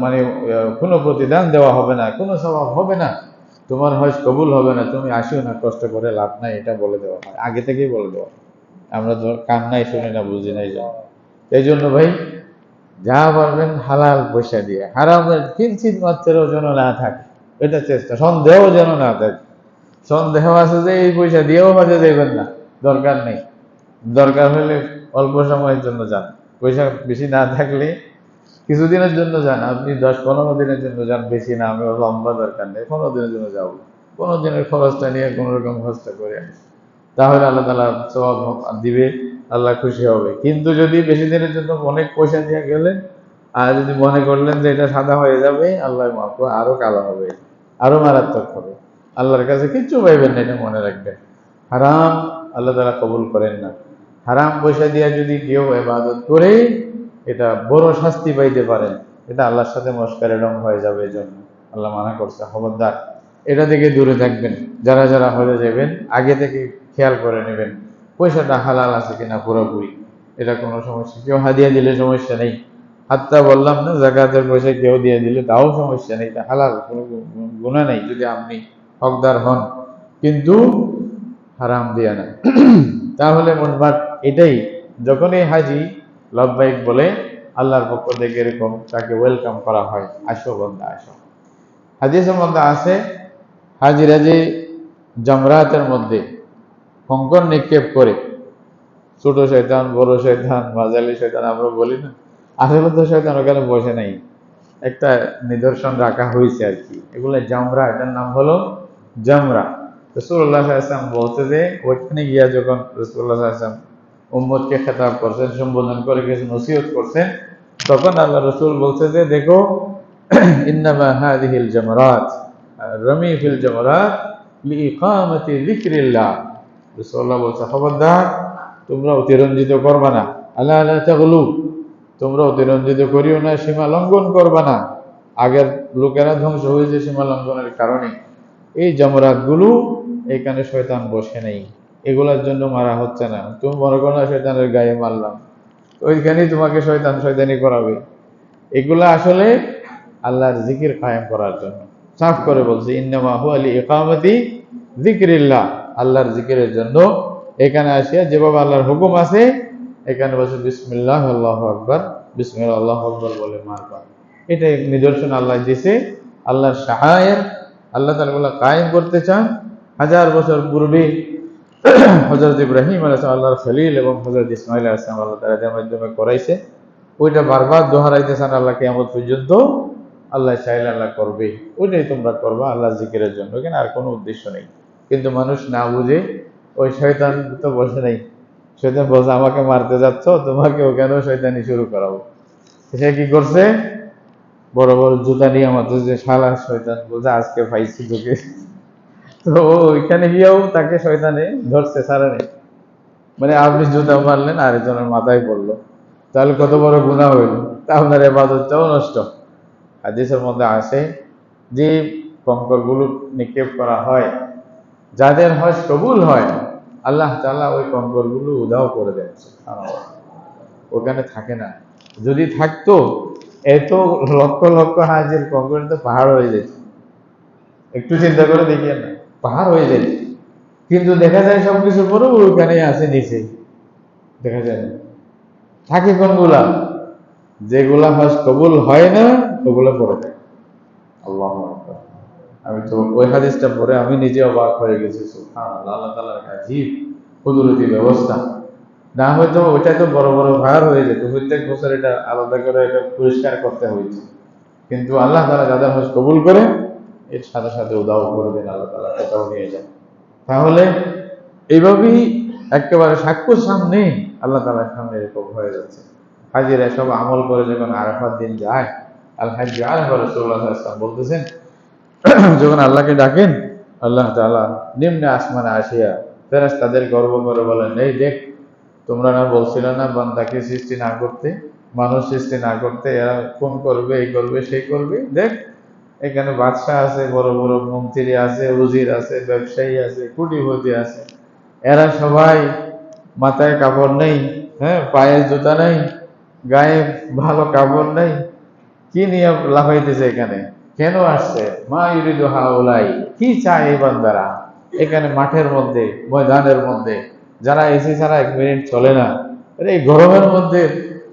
মানে কোনো প্রতিদান দেওয়া হবে না, কোনো স্বভাব হবে না, তোমার হজ কবুল হবে না, তুমি আসিও না, কষ্ট করে লাভ নাই, এটা বলে দেওয়া হয়, আগে থেকেই বলে দেওয়া হয়। আমরা তো কান নাই, শুনি না, বুঝি নাই জন্য। এই জন্য ভাই, যা পারবেন হালাল পয়সা দিয়ে, হারামের কিঞ্চিত মাত্রেও যেন না থাকে, এটা চেষ্টা, সন্দেহ যেন না থাকে। সন্দেহ আছে যে এই পয়সা দিয়েও হজে যাইবেন না, দরকার নেই। দরকার হলে অল্প সময়ের জন্য যান, পয়সা বেশি না থাকলে কিছুদিনের জন্য যান, আপনি 10-15 দিনের জন্য যান, বেশি না, আমি লম্বা দরকার নেই, 15 দিনের জন্য যাবো, 15 দিনের খরচটা নিয়ে কোন রকম খরচটা করে আসি, তাহলে আল্লাহ তাআলা সওয়াব দিবে, আল্লাহ খুশি হবে। কিন্তু যদি বেশি দিনের জন্য অনেক পয়সা দিয়ে গেলেন, আর যদি মনে করলেন যে এটা সাদা হয়ে যাবে, আল্লাহ মাফ করে, আরো কালো হবে, আরো মারাত্মক হবে, আল্লাহর কাছে কিচ্ছু পাইবেন না, এটা মনে রাখবেন। হারাম আল্লাহ তাআলা কবুল করেন না। হারাম পয়সা দিয়ে যদি কেউ ইবাদত করে, এটা বড় শাস্তি পাইতে পারেন, এটা আল্লাহর সাথে মশকারে রং হয়ে যাবে। এই জন্য আল্লাহ মানা করছে, খবরদার, এটা থেকে দূরে থাকবেন। যারা যারা হয়ে যাবেন, আগে থেকে খেয়াল করে নেবেন পয়সাটা হালাল আছে কিনা পুরোপুরি, এটা কোনো সমস্যা। কেউ হাদিয়া দিলে সমস্যা নেই, হাত্তা বললাম না, যাকাতের পয়সা কেউ দিয়ে দিলে তাও সমস্যা নেই, এটা হালাল, কোনো গুনাহ নেই যদি আপনি হকদার হন, কিন্তু হারাম দিয়া না। তাহলে মোটমাট এটাই, যখনই হাজি লব্বাইক বলে আল্লাহর পক্ষ থেকে এরকম তাকে ওয়েলকাম করা হয়, আসো বান্দা আসো। হাদিসের মধ্যে আছে, হাজিরা যে জামরাতের মধ্যে কঙ্কর নিক্ষেপ করে, ছোট শয়তান, বড় শয়তান, মাঝালি শয়তান আমরা বলি না, আসলে তো শয়তান ওখানে বসে নাই, একটা নিদর্শন রাখা হয়েছে আর কি, এগুলো জামরা, এটার নাম হলো জামরা। রাসূলুল্লাহ সাল্লাল্লাহু আলাইহি ওয়াসাল্লাম বলতে যে ওইখানে গিয়া যখন রাসূলুল্লাহ সাল্লাল্লাহু আলাইহি ওয়াসাল্লাম উম্মতকে খেতাব করছেন, সম্বোধন করে কিছু নসিহত করছেন, তখন আল্লাহ রাসূল বলছে যে দেখো, ইন্নামা হাযিহিল জামারাত রামি ফিল জামারাত লিইকামাতি যিকরিল্লাহ। রাসূলুল্লাহ বলছে, খবরদার, তোমরা অতিরঞ্জিত করবা না, আলা লা তাগলু, তোমরা অতিরঞ্জিত করিও না, সীমা লঙ্ঘন করবা না। আগের লোকেরা ধ্বংস হয়েছে সীমা লঙ্ঘনের কারণে। এই জামরাত গুলো, এখানে শয়তান বসে নেই, এগুলার জন্য মারা হচ্ছে না। তুমি মনে করো না শয়তানের গায়ে মারলাম, ওইখানেই তোমাকে শয়তান শয়তানি করাবে। এগুলা আসলে আল্লাহর জিকির কায়েম করার জন্য। সাফ করে বলছে, ইন্নামা হুয়া লিইকামাতি যিকরিল্লাহ, আল্লাহর জিকিরের জন্য। এখানে আসিয়া যেভাবে আল্লাহর হুকুম আছে, এখানে বলছে বিসমিল্লাহ আল্লাহু আকবার, বিসমিল্লাহ আল্লাহু আকবার বলে মারবা। এটা এক নিদর্শন আল্লাহ দিয়েছে, আল্লাহর শাআয়ের। আল্লাহ তাআলা এগুলা কায়েম করতে চান। 1000 বছর পূর্বে হযরত ইব্রাহিম আলাইহিস সালাম, আল্লাহর খলিল, এবং হযরত ইসমাঈল আলাইহিস সালাম আল্লাহ তাআলা এর মাধ্যমে করাইছে। ওইটা বারবার দোহারাইতেছেন আল্লাহ কিয়ামত পর্যন্ত। আল্লাহ চাইলে আল্লাহ করবে, ওইটাই তোমরা করবা আল্লাহর জিকিরের জন্য, এখানে আর কোনো উদ্দেশ্য নেই। কিন্তু মানুষ না বুঝে, ওই শয়তান তো বসে নাই, শয়তান বলছে আমাকে মারতে যাচ্ছ, তোমাকে ওখানেও শয়তানি শুরু করাবো। সে কি করছে, বড় বড় জুতা নিয়ে আমাদের যে শালা শয়তান, বলছে আজকে পাইছি তোকে। তো ওইখানে গিয়েও তাকে শয়তানে ধরছে, ছাড়ে নেই। মানে আপনি জুতা মারলেন, আরেকজনের মাথায় পড়লো, তাহলে কত বড় গুনাহ হইল, তা আপনার ইবাদতটাও নষ্ট। হাদিসের মধ্যে আসে যে কঙ্করগুলো নিক্ষেপ করা হয়, যাদের হজ কবুল হয়, আল্লাহ তাআলা ওই কঙ্করগুলো উধাও করে দেন। সুবহানাল্লাহ। ওখানে থাকে না। যদি থাকতো, এত লক্ষ লক্ষ হাজির কঙ্কর তো পাহাড় হয়ে যেত। একটু চিন্তা করে দেখিয়ে না, পাহাড় হয়ে যেত। কিন্তু দেখা যায় সবকিছুর পরেও ওইখানে আছে নিচে, দেখা যায় না। থাকে কোনগুলা, যেগুলা হজ কবুল হয় না, ওগুলো পড়ে যায়। আল্লাহু আকবার। আমি তো ওই হাদিসটা পড়ে আমি নিজে অবাক হয়ে গেছি। সুবহানাল্লাহ, আল্লাহ তাআলার আজীব কুদরতি ব্যবস্থা। না হয়তো ওইটা তো বড় বড় ভার হয়ে যেত, প্রত্যেক বছর এটা আলাদা করে এটা পরিষ্কার করতে হয়েছে। কিন্তু আল্লাহ তাআলা যাদের হজ কবুল করে এর সাথে সাথে উদাও করে দেন, আল্লাহ তাআলা সেটাও নিয়ে যান। তাহলে এইভাবেই একেবারে সাক্ষ্যর সামনে আল্লাহ তাআলার সামনে এরকম হয়ে যাচ্ছে। হাজিরা সব আমল করে যখন আরাফার দিন যায়, আল হাজ্জু আরাফা, রাসূলুল্লাহ সাল্লাল্লাহু আলাইহি ওয়াসাল্লাম বলতেছেন, যখন আল্লাহকে ডাকেন, আল্লাহ তাআলা নিম্নে আসমানে আসিয়া ফেরেশতাদের গর্ব করে বলেন, এই দেখ, তোমরা না বলছিলে না বান্দাকে সৃষ্টি না করতে, মানুষ সৃষ্টি না করতে, এরা কোন করবে, এই করবে, সেই করবে, দেখ এখানে বাদশাহ আছে, বড় বড় মন্ত্রী আছে, উজির আছে, ব্যবসায়ী আছে, কোটিপতি আছে, এরা সবাই মাথায় কাপড় নেই, হ্যাঁ, পায়ে জুতা নেই, গায়ে ভালো কাপড় নেই, কি নিয়ে লাফাইতেছে এখানে, কেন আসছে, মা ইউরিদু হাউলাই, কি চায় এই বান্দারা এখানে মাঠের মধ্যে, ময়দানের মধ্যে, যারা এসি ছাড়া 1 মিনিট চলে না, এই গরমের মধ্যে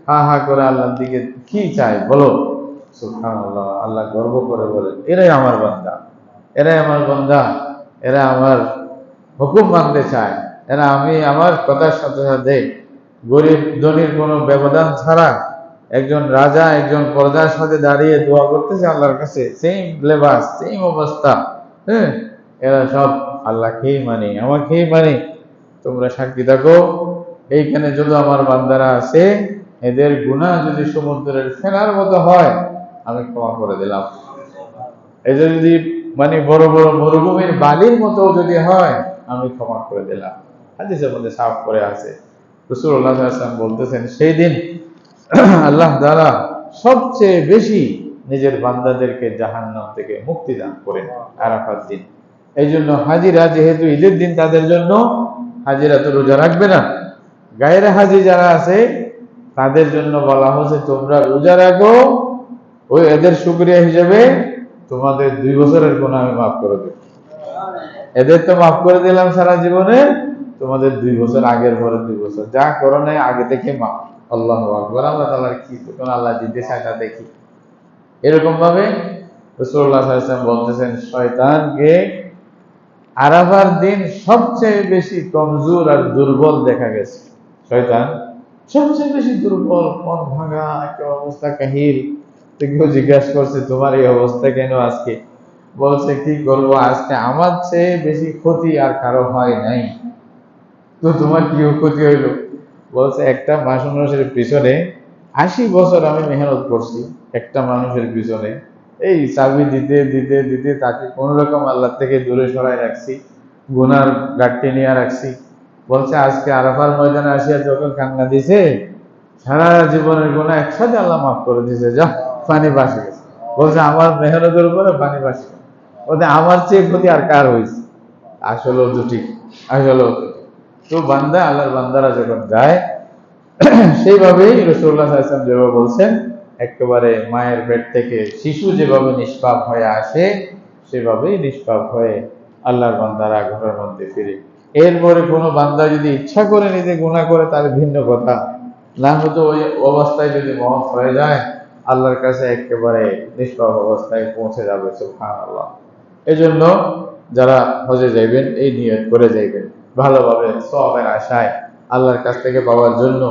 হা হা করে আল্লাহর দিকে কি চায় বলো। সুবহানাল্লাহ, আল্লাহ গর্ব করে বলেন, এরাই আমার বান্দা, এরাই আমার বান্দা, এরা আমার হুকুম মানতে চায়, এরা আমি আমার কথার সাথে সাথে গরিব ধনীর কোনো ব্যবধান ছাড়া একজন রাজা একজন প্রজার সাথে দাঁড়িয়ে দোয়া করতেছে আল্লাহর কাছে, সেম লেবাস, সেম অবস্থা, হ্যাঁ, এরা সব আল্লাহকেই মানে, আমাকেই মানে। তোমরা সাক্ষী থাকো, এইখানে যদি আমার বান্দারা আছে, এদের গুনাহ যদি সমুদ্রের ফেনার মতো হয়, আমি ক্ষমা করে দিলাম। এদের যদি মানে বড় বড় মরুভূমির বালির মতো যদি হয়, আমি ক্ষমা করে দিলাম। হাদিসের মধ্যে সাফ করে আছে। রাসূলুল্লাহ সাল্লাল্লাহু আলাইহি ওয়াসাল্লাম বলতেছেন, সেই দিন আল্লাহ তাআলা সবচেয়ে বেশি নিজের বান্দাদেরকে জাহান্নাম থেকে মুক্তি দান করেন আরাফাত দিন। এই জন্য হাজিরা, যেহেতু ঈদের দিন তাদের জন্য, হাজিরা তো রোজা রাখবে না, গায়ের হাজি যারা আছে তাদের জন্য বলা হয়েছে তোমরা রোজা রাখো, ওই এদের শুকরিয়া হিসেবে তোমাদের 2 বছরের গুনাহ আমি মাফ করে দেব। এদের তো মাফ করে দিলাম সারা জীবনে, তোমাদের 2 বছর, আগের পরে 2 বছর যা করো নাই আগে থেকে মাফ। আল্লাহু আকবার, আল্লাহ তাআলার কি, তখন আল্লাহ দিতে চায় তা দেখি। এরকম ভাবে রাসূলুল্লাহ সাল্লাল্লাহু আলাইহি ওয়াসাল্লাম বলতেছেন, শয়তানকে আরাফার দিন সবচেয়ে বেশি কমজোর আর দুর্বল দেখা গেছে। শয়তান সবচেয়ে বেশি দুর্বল, মন ভাঙা, একটা অবস্থা কাহিল। তো কেউ জিজ্ঞাসা করছে, তোমার এই অবস্থা কেন আজকে? বলছে, কি করবো, আজকে আমার চেয়ে বেশি ক্ষতি আর কারো হয় নাই। তো তোমার কি ক্ষতি হইলো? বলছে, একটা মানুষের পিছনে 80 বছর আমি মেহনত করছি, একটা মানুষের পিছনে এই চাবি দিতে দিতে দিতে তাকে কোন রকম আল্লাহ থেকে দূরে সরাই রাখছি, গুনার ঘাটতি নিয়ে রাখছি। বলছে, আজকে আরাফার ময়দানে আসিয়া যখন কান্না দিছে, সারা জীবনের গুনাহ একসাথে আল্লাহ মাফ করে দিছে, যা পানি বাসে গেছে। বলছে, আমার মেহনতের উপরে পানি বাসে গেছে। বলছে, আমার চেয়ে ক্ষতি আর কার হয়েছে? আসলেও তো ঠিক, আসলেও তো ঠিক। তো বান্দা, আল্লাহর বান্দারা যখন যায়, সেইভাবেই রাসূলুল্লাহ সাল্লাল্লাহু আলাইহি ওয়াসাল্লাম যেভাবে বলছেন, একেবারে মায়ের পেট থেকে শিশু যেভাবে নিষ্পাপ হয়ে আসে, সেভাবেই নিষ্পাপ হয়ে আল্লাহর বান্দারা ঘরের মধ্যে ফিরে। এরপরে কোনো বান্দা যদি ইচ্ছা করে নিজে গুনাহ করে, তার ভিন্ন কথা, না হতো ওই অবস্থায় যদি মওত হয়ে যায়, আল্লাহর কাছে একেবারে নিষ্পাপ অবস্থায় পৌঁছে যাবে। সুবহানাল্লাহ। এজন্য যারা হজে যাইবেন, এই নিয়ত করে যাইবেন, ভালোভাবে সওয়াবের আশায়, আল্লাহর কাছ থেকে পাওয়ার জন্য।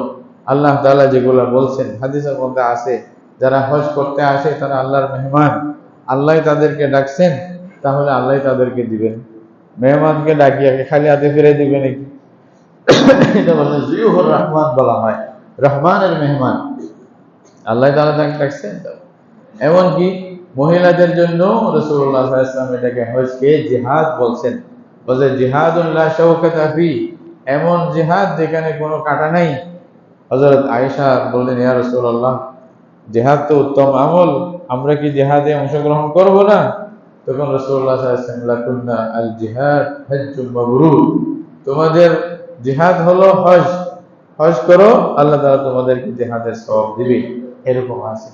আল্লাহ তাআলা যেগুলো বলছেন হাদিসের মধ্যে আছে, যারা হজ করতে আসে তারা আল্লাহর মেহমান, আল্লাহ তাদেরকে ডাকছেন, তাহলে আল্লাহ তাদেরকে দিবেন। মেহমানকে ডাকিয়ে খালি হাতে ফিরে দিবে নাকি? এটা বলে জিয়ুর রহমান বলা হয়, রহমানের মেহমান, আল্লাহ তাআলা তাকে ডাকছেন। এমনকি মহিলাদের জন্য রাসূলুল্লাহ সাল্লাল্লাহু আলাইহি ওয়াসাল্লাম এটাকে হজকে জিহাদ বলছেন। বলে, জিহাদুন লা শাওকাতা ফি, এমন জিহাদ যেখানে কোনো কাঁটা নাই। হযরত আয়েশা বললেন, ইয়া রাসূলুল্লাহ, জিহাদ তো উত্তম আমল, আমরা কি জিহাদে অংশগ্রহণ করব না? তখন রাসূলুল্লাহ সাল্লাল্লাহু আলাইহি ওয়াসাল্লাম, লাকুন্না আল জিহাদ হজ্জুম মাবরুর, তোমাদের জিহাদ হলো হজ, হজ করো, আল্লাহ তাআলা তোমাদেরকে জিহাদের সওয়াব দিবে। এরকম আছে।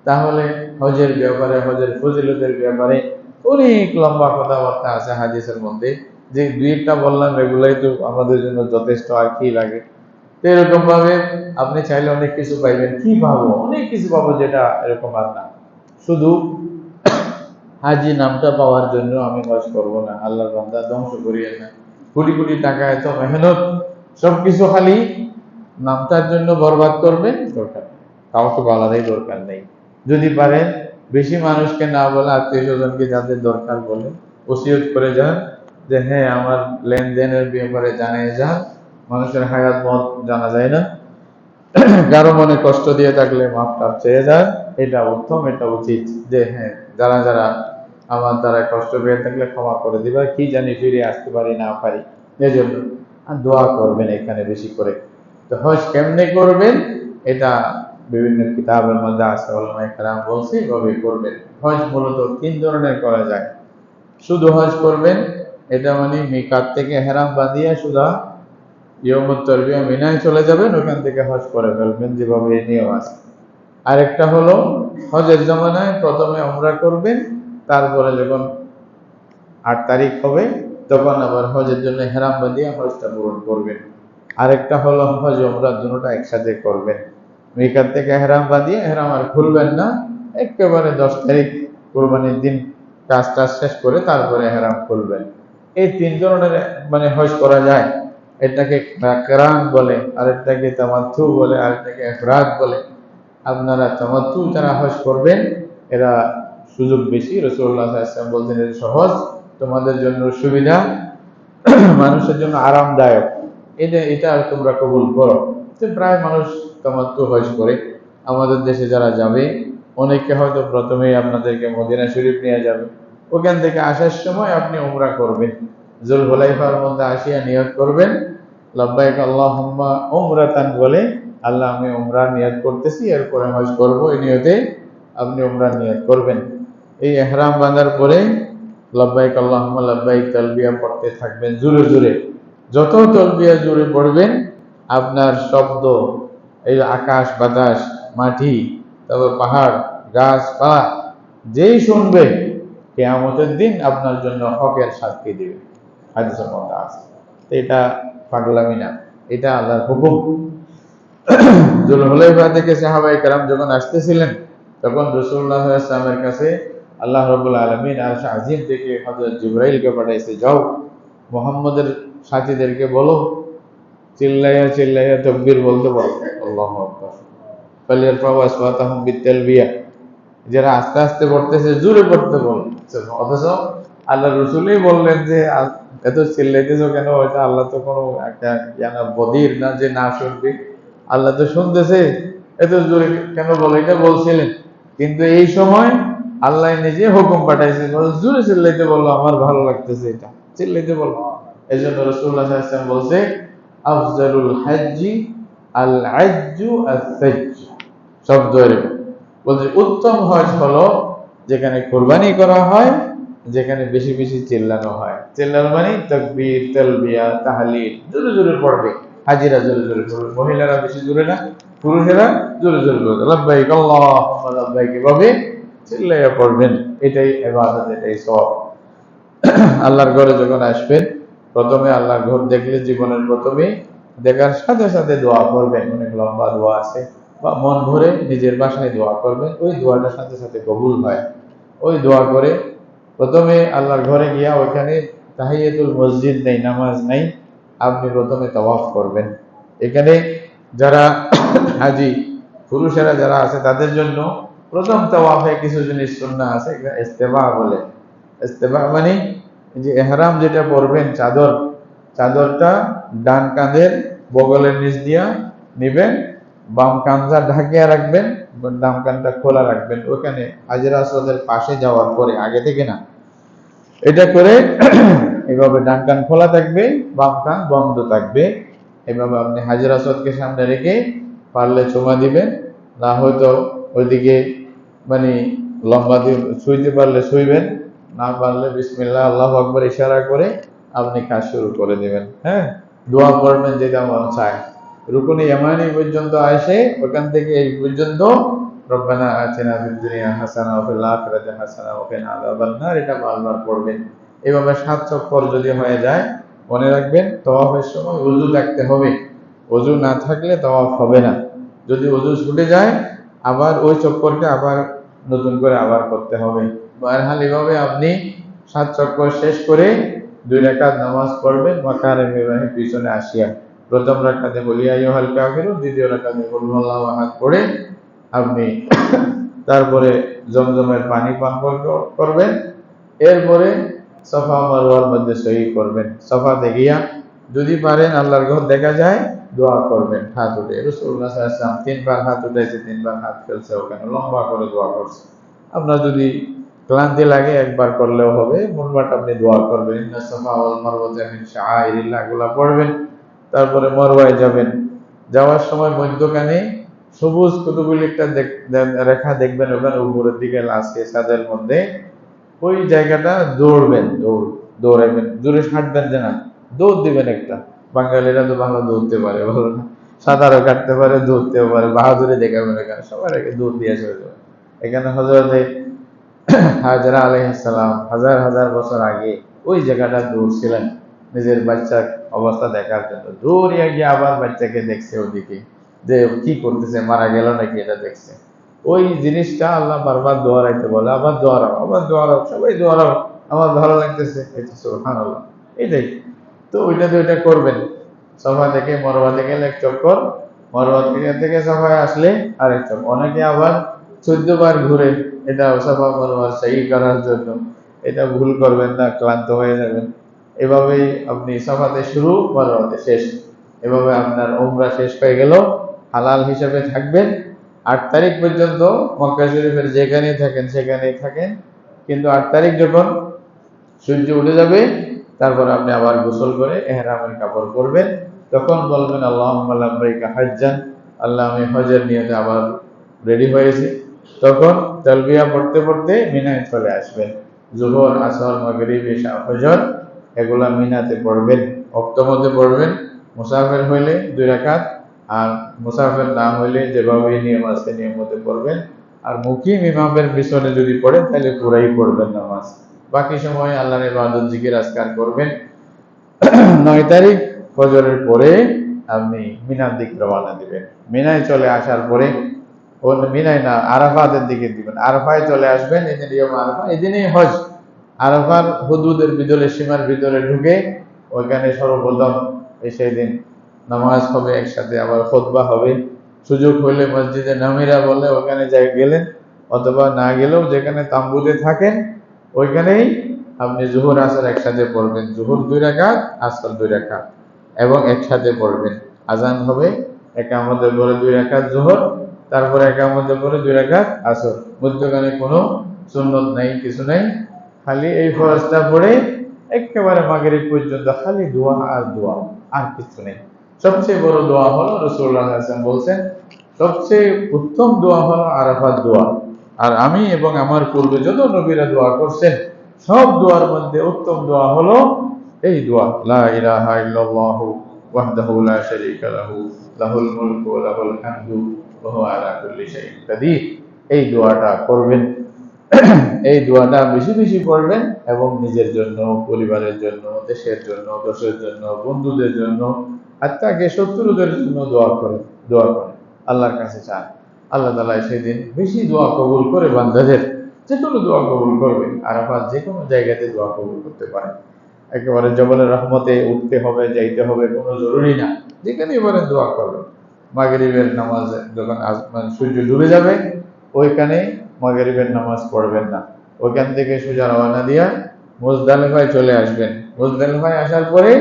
তাহলে হজের ব্যাপারে, হজের ফজিলতের ব্যাপারে অনেক লম্বা কথাবার্তা আছে হাদিসের মধ্যে, যে 2-1টা বললাম, এগুলাই তো আমাদের জন্য যথেষ্ট, আর কি লাগে। তো এরকম ভাবে আপনি চাইলে অনেক কিছু পাইবেন। কি পাবো? অনেক কিছু পাবো, যেটা এরকম আর না। শুধু হাজি নামটা পাওয়ার জন্য আমি হজ করব না, আল্লাহর বান্দা ধ্বংস করিয়েন না। কোটি কোটি টাকা, এত মেহনত, সবকিছু খালি নামটার জন্য বরবাদ করবেন, দরকার নেই। কাউকে বলারই দরকার নেই। যদি পারেন বেশি মানুষকে না বলে আত্মীয় স্বজনকে যাদের দরকার বলে ওসিয়ত করে যান যে হ্যাঁ আমার লেনদেনের ব্যাপারে জানিয়ে যান। মানুষের হায়াত মত জানা যায় না, কারো মনে কষ্ট দিয়ে থাকলে মাফটা চেয়ে যান। এটা উত্তম, এটা উচিত যে হ্যাঁ যারা যারা আমার দ্বারা কষ্ট পেয়ে থাকলে ক্ষমা করে দিবা, কি জানি ফিরে আসতে পারি না পারি, এজন্য আর দোয়া করবেন এখানে বেশি করে। তো হজ কেমনে করবেন এটা বিভিন্ন কিতাবের মধ্যে আছে, ওলামায়ে কেরাম বলছে এভাবে করবেন। হজ মূলত 3 ধরনের করা যায়। শুধু হজ করবেন, এটা মানে মিকাত থেকে হেরাম বাঁধিয়ে সুদা ইয়মুত তারবিয়া মিনায় চলে যাবেন, ওখান থেকে হজ করে ফেলবেন যেভাবে এই নিয়ম আছে। আরেকটা হলো হজের জমানায় প্রথমে উমরা করবেন, তারপরে যখন 8 তারিখ হবে তখন আবার হজের জন্য হেরাম বাঁধিয়ে হজটা পূরণ করবেন। আরেকটা হলো হজ উমরা দুটোটা একসাথে করবেন। মিকাত থেকে হেরাম বাঁধিয়ে হেরাম আর খুলবেন না, একেবারে 10 তারিখ কোরবানির দিন কাজ টাজ শেষ করে তারপরে হেরাম খুলবেন। এই 3 ধরনের মানে হজ করা যায়। এটাকে কিরান বলে, আরেকটাকে তামাত্তু বলে, আরেকটাকে ইফরাদ বলে। আপনারা তামাত্তু যারা হজ করবেন এরা সুযোগ বেশি, রাসূলুল্লাহ সাল্লাল্লাহু আলাইহি ওয়াসাল্লাম বলছেন এটা সহজ, তোমাদের জন্য সুবিধা, মানুষের জন্য আরামদায়ক, এটা তোমরা কবুল করো। তো প্রায় মানুষ তামাত্তু হজ করে। আমাদের দেশে যারা যাবে অনেকে হয়তো প্রথমেই আপনাদেরকে মদিনা শরীফ নিয়ে যাবে, ওখান থেকে আসার সময় আপনি উমরা করবেন, যুলহুলাইফার মধ্যে আসিয়া নিয়ত করবেন লাব্বাইক আল্লাহুম্মা উমরাতান বলে, আল্লাহ আমি উমরা নিয়ত করতেছি, এরপরে হজ করব, এই নিয়তে আপনি উমরা নিয়ত করবেন। এই ইহরাম বাঁধার পরে লাব্বাইক আল্লাহুম্মা লাব্বাইক তালবিয়া পড়তে থাকবেন জোরে জোরে। যত তালবিয়া জোরে পড়বেন আপনার শব্দ এই আকাশ বাতাস মাটি তারপর পাহাড় গাছপালা যেই শুনবে কিয়ামতের দিন আপনার জন্য হকের সাক্ষী দিবে, হাদিসের মধ্যে আছে। এটা পাগলামি না, এটা আল্লাহর হুকুম। যুলহুলাইফা থেকে সাহাবায়ে কেরাম যখন আসতেছিলেন তখন রাসূলুল্লাহ সাল্লাল্লাহু আলাইহি ওয়াসাল্লামের কাছে আল্লাহ রাব্বুল আলামিন আরশ আজিম থেকে হযরত জিবরাইলকে পাঠাইছে, যাও মুহাম্মদের সাথীদেরকে বলো চিল্লাইয়া চিল্লাইয়া তাকবীর বলতে বলো, আল্লাহু আকবার, ফালিয়ারফাউ আসওয়াতাহুম বিতালবিয়া, যারা আস্তে আস্তে পড়তেছে জোরে পড়তে বলো। অথচ আল্লাহ রসুলই বললেন যে এত চিল্লাইতেছো কেন? হয়তো আল্লাহ তো কোনো একটা বদির না যে না শুনবে, আল্লাহ তো শুনতেছে, এত জোরে কেন বলো? এটা বলছিলেন। কিন্তু এই সময় আল্লাহ নিজে হুকুম পাঠাইছে, জোরে চিল্লাইতে বললো, আমার ভালো লাগতেছে, এটা চিল্লাইতে বললো। এই জন্য রাসূলুল্লাহ সাল্লাল্লাহু আলাইহি ওয়াসাল্লাম বলছে আফজালুল হাজ্জি আল আজ্জু আস-সাজ্জ, শব্দ এরকম বলছে উত্তম হজ হলো যেখানে কোরবানি করা হয়, যেখানে বেশি বেশি চিল্লানো হয়। চিল্লানো মানে তাকবীর তালবিয়া তাহলিল জোরে জোরে পড়বে, হাজিরা জোরে জোরে পড়বে, মহিলারা বেশি জোরে না, পুরুষেরা জোরে জোরে পড়বে, লাব্বাইক আল্লাহুম্মা লাব্বাইক এভাবে চিল্লাইয়া পড়বেন। এটাই ইবাদত, এটাই সওয়াব। আল্লাহর ঘরে যখন আসবেন প্রথমে আল্লাহর ঘর দেখলে জীবনের প্রথমে দেখার সাথে সাথে দোয়া করবেন, অনেক লম্বা দোয়া আছে, বা মন ভরে নিজের বাসায় দোয়া করবেন, ওই দোয়াটার সাথে সাথে কবুল হয়। ওই দোয়া করে প্রথমে আল্লাহর ঘরে গিয়া ওইখানে তাহিয়াতুল মসজিদ নেই, নামাজ নাই, আপনি প্রথমে তাওয়াফ করবেন। এখানে যারা হাজি পুরুষেরা যারা আছে তাদের জন্য প্রথম তাওয়াফে কিছু জিনিস সুন্নাহ আছে, এখানে ইস্তেবা বলে। ইস্তেবা মানে যে ইহরাম যেটা পরবেন চাদর, চাদরটা ডান কাঁধের বগলের নিচ দিয়া নিবেন, বাম কাঁধটা ঢাকিয়া রাখবেন, ডান কাঁধটা খোলা রাখবেন। ওখানে হাজরা আসওয়াদের পাশে যাওয়ার পরে, আগে থেকে না, এটা করে এভাবে ডান কান খোলা থাকবে, বাম কান বন্ধ থাকবে। এভাবে আপনি হাজরা আসওয়াদকে সামনে রেখে পারলে চুমা দিবেন, না হয়তো ওইদিকে মানে লম্বা দিয়ে শুইতে পারলে শুইবেন, না পারলে বিসমিল্লাহ আল্লাহু আকবার ইশারা করে আপনি কাজ শুরু করে দিবেন। হ্যাঁ, দোয়া করবেন যেটা মন চায়। রুকুনে ইয়ামানি পর্যন্ত আসে, ওখান থেকে এই পর্যন্ত রব্বানা আতিনা ফিদ দুনিয়া হাসানা ওয়া ফিল আখিরাতি হাসানা ওয়া কিনা আযাবান নার, এটা বারবার পড়বেন। এভাবে 7 চক্কর যদি হয়ে যায়, মনে রাখবেন তাওয়াফের সময় ওযু থাকতে হবে, ওযু না থাকলে তাওয়াফ হবে না। যদি ওযু ছুটে যায় আবার ওই চক্করকে আবার নতুন করে আবার করতে হবে। বারহাল এভাবে আপনি 7 চক্কর শেষ করে 2 রাকাত নামাজ পড়বেন মাকামে ইব্রাহিম পিছনে আসিয়া। প্রথম রাকাতে কুল ইয়া আইয়ুহাল কাফিরুন, দ্বিতীয় রাকাতে কুল হুয়াল্লাহু আহাদ পড়ে আপনি তারপরে জমজমের পানি পান করবেন। এরপরে সফা মারওয়ার মধ্যে সই করবেন। সফাতে গিয়া যদি পারেন আল্লাহর ঘর দেখা যায়, দোয়া করবেন হাত উঠে। রাসূলুল্লাহ সাল্লাল্লাহু আলাইহি ওয়াসাল্লাম 3 বার হাত উঠাইছে, 3 বার হাত ফেলছে, ওখানে লম্বা করে দোয়া করছে। আপনার যদি ক্লান্তি লাগে একবার করলেও হবে, মূলবাট আপনি দোয়া করবেন। ইন্না সাফা ওয়াল মারওয়াতা মিন শাআইরিল্লাহ এগুলা পড়বেন। তারপরে মরওয়ায় যাবেন। যাওয়ার সময় মধ্যখানে সবুজ কতগুলি একটা রেখা দেখবেন, ওখানে উপরের দিকে লাস্টে ছাদের মধ্যে ওই জায়গাটা দৌড়বেন, দৌড়াইবেন, জোরে হাঁটবেন যে না, দৌড় দিবেন একটা। বাঙালিরা তো ভালো দৌড়তে পারে, ভালো না, সাঁতারও কাটতে পারে, দৌড়তেও পারে, বাহাদুরি দেখাবেন এখানে, সবার আগে দৌড় দিয়ে চলে যাবে। এখানে হযরতে হাজরা আলাইহিস সালাম হাজার হাজার বছর আগে ওই জায়গাটা দৌড়ছিলেন নিজের বাচ্চার অবস্থা দেখার জন্য। দৌড়িয়ে গিয়ে আবার বাচ্চাকে দেখছে ওদিকে, যে কি করতেছে, মারা গেল নাকি, এটা দেখছে। ওই জিনিসটা আল্লাহ বারবার দোয়ারাইতে বলে, আবার দোয়ারাও, আবার দোয়ারাও, সবাই দোয়ারাও, আমার ভালো লাগতেছে, এটা সুবহানাল্লাহ। এইটাই তো, ওইটা করবেন। সফা থেকে মরওয়াতে গেলে এক চক্কর, মরওয়া থেকে সফায় আসলে আরেক চক্কর। অনেকে আবার 14 বার ঘুরে, এটা সফা মরওয়া সেই করার জন্য। এটা ভুল করবেন না, ক্লান্ত হয়ে যাবেন। এভাবেই আপনি সফাতে শুরু, মরওয়াতে শেষ। এভাবে আপনার উমরা শেষ হয়ে গেল, হালাল হিসেবে থাকবেন। 8 তারিখ পর্যন্ত মক্কা শরীফের যেখানেই থাকেন সেখানেই থাকেন, কিন্তু 8 তারিখ যখন সূর্য উঠে যাবে, তারপর আপনি আবার গোসল করে ইহরামের কাপড় পরবেন। তখন বলবেন আল্লাহুম্মা লাব্বাইকা হাজ্জান, আল্লাহ আমি হজের নিয়তে আবার রেডি হয়েছি। তখন তালবিয়া পড়তে পড়তে মিনায় চলে আসবেন। যোহর, আসর, মাগরিব, ইশা, ফজর এগুলা মিনাতে পড়বেন, ওয়াক্ত মধ্যে পড়বেন। মুসাফির হইলে 2 রাকাত, আর মুসাফির না হইলে যেভাবে নিয়ম আছে নিয়ম মতে পড়বেন। আর মুকিম ইমামের পিছনে যদি পড়েন তাহলে পুরাই পড়বেন নামাজ। বাকি সময় আল্লাহর ইবাদত, জিকির, আজকার করবেন। 9 তারিখ ফজরের পরে আপনি মিনার দিকে রওনা দিবেন। মিনায় চলে আসার পরে, মিনায় না, আরাফাতের দিকে দিবেন। আরাফায় চলে আসবেন, এদিন ইয়ম আরাফা, এদিনই হজ। আরাফার হুদুদের ভিতরে, সীমার ভিতরে ঢুকে ওইখানে সর্বপ্রথম সেই দিন নামাজ হবে একসাথে, আবার খুতবা হবে। সুযোগ হইলে মসজিদে নামিরা বলে ওখানে যাই গেলেন, অথবা না গেলেও যেখানে তাম্বুতে থাকেন ওইখানেই আপনি জোহর আসর একসাথে পড়বেন। জোহর 2 রাকাত, আসর 2 রাকাত, এবং একসাথে পড়বেন। আজান হবে, একামতের পরে 2 রাকাত জোহর, তারপরে একামতের পরে 2 রাকাত আসর। মধ্যখানে কোনো সুন্নত নাই, কিছু নাই, খালি এই ফরজটা পড়ে একেবারে মাগরিব পর্যন্ত খালি দোয়া আর দোয়া, আর কিছু নেই। সবচেয়ে বড় দোয়া হলো, রাসূলুল্লাহ সাল্লাল্লাহু আলাইহি ওয়াসাল্লাম বলছেন, সবচেয়ে উত্তম দোয়া হলো আরাফাত দোয়া। আর আমি এবং আমার পূর্বে যত নবীরা দোয়া করছেন, সব দোয়ার মধ্যে উত্তম দোয়া হলো এই দোয়া, লা ইলাহা ইল্লাল্লাহু ওয়াহদাহু লা শারীকা লাহু লাহুল মুলকু ওয়া লাহুল হামদু ওয়া হুয়া আলা কুল্লি শাইইন কাদির। এই দোয়াটা করবেন। এই দোয়াটা বেশি বেশি পড়বেন, এবং নিজের জন্য, পরিবারের জন্য, দেশের জন্য, দশের জন্য, বন্ধুদের জন্য, আর তাকে শত্রুদের জন্য দোয়া করেন, আল্লাহর কাছে চান। আল্লাহ তাআলা সেদিন বেশি দোয়া কবুল করে বান্দাদের, যে কোনো দোয়া কবুল করবে। আরাফাত যে কোনো জায়গাতে দোয়া কবুল করতে পারে। একেবারে জবলের রহমতে উঠতে হবে, যাইতে হবে, কোনো জরুরি না, যেখানে এবারে দোয়া করবেন। মাগরিবের নামাজে যখন সূর্য ডুবে যাবে, ওইখানে মাগরিবের নামাজ পড়বেন না। ওইখান থেকে সোজা রওনা দিয়া মুজদালিফায় চলে আসবেন। মুজদালিফায় আসার পরে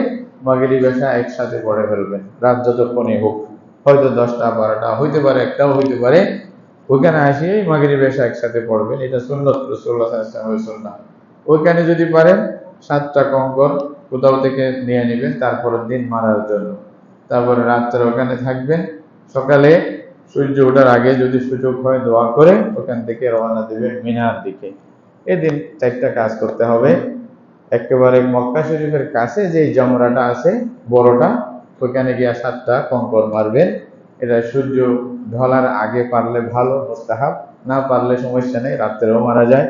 মাগরিব এশা একসাথে পড়ে ফেলবেন, রাত যতক্ষণই হোক, হয়তো 10টা 12টা হইতে পারে, একটাও হইতে পারে। ওইখানে আসিয়ে মাগরিব এশা একসাথে পড়বেন, এটা সুন্নত, রাসূলুল্লাহ সাল্লাল্লাহু আলাইহি ওয়াসাল্লামের সুন্নাহ। ওইখানে যদি পারেন 7টা কঙ্কর কোথাও থেকে নিয়ে নেবেন তারপরের দিন মারার জন্য। তারপরে রাত্রে ওখানে থাকবেন। সকালে সূর্য ওঠার আগে যদি সুযোগ হয় দোয়া করে ওখান থেকে রওনা দিবেন মিনার দিকে। এদিন 4টা কাজ করতে হবে। একেবারে মক্কা শরীফের কাছে যে জমরাটা আছে বড়টা, ওখানে গিয়া 7টা কঙ্কর মারবেন। এটা সূর্য ঢলার আগে পারলে ভালো, মুস্তাহাব, না পারলে সমস্যা নেই, রাত্রেও মারা যায়।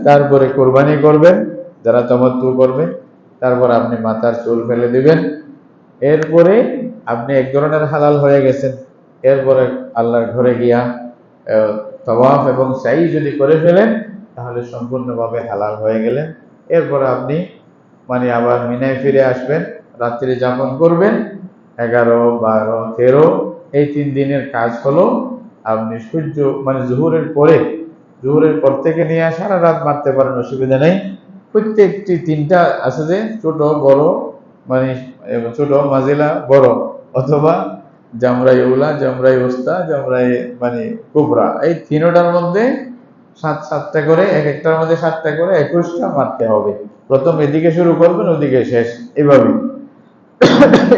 তারপরে কোরবানি করবেন যারা তামাত্তু করবে। তারপর আপনি মাথার চুল ফেলে দিবেন। এরপরে আপনি এক ধরনের হালাল হয়ে গেছেন। এরপরে আল্লাহর ঘরে গিয়া তাওয়াফ এবং সাই যদি করে ফেলেন তাহলে সম্পূর্ণভাবে হালাল হয়ে গেলেন। এরপরে আপনি আবার মিনায় ফিরে আসবেন, রাত্রি যাপন করবেন। 11, 12, 13 এই 3 দিনের কাজ হলো আপনি সূর্য জোহরের পরে জোহরের পর থেকে নিয়ে সারা রাত মারতে পারেন, অসুবিধা নেই। প্রত্যেকটি তিনটা আছে যে ছোট বড়, মানে ছোট মাজিলা বড়, অথবা জামরাই উলা, জামরাই ওস্তা, জামরাই মানে কোবরা, এই তিনটার মধ্যে সাতটা করে, এক একটার মধ্যে 7টা করে 21টা মারতে হবে। প্রথম এদিকে শুরু করবেন, ওদিকে শেষ, এভাবে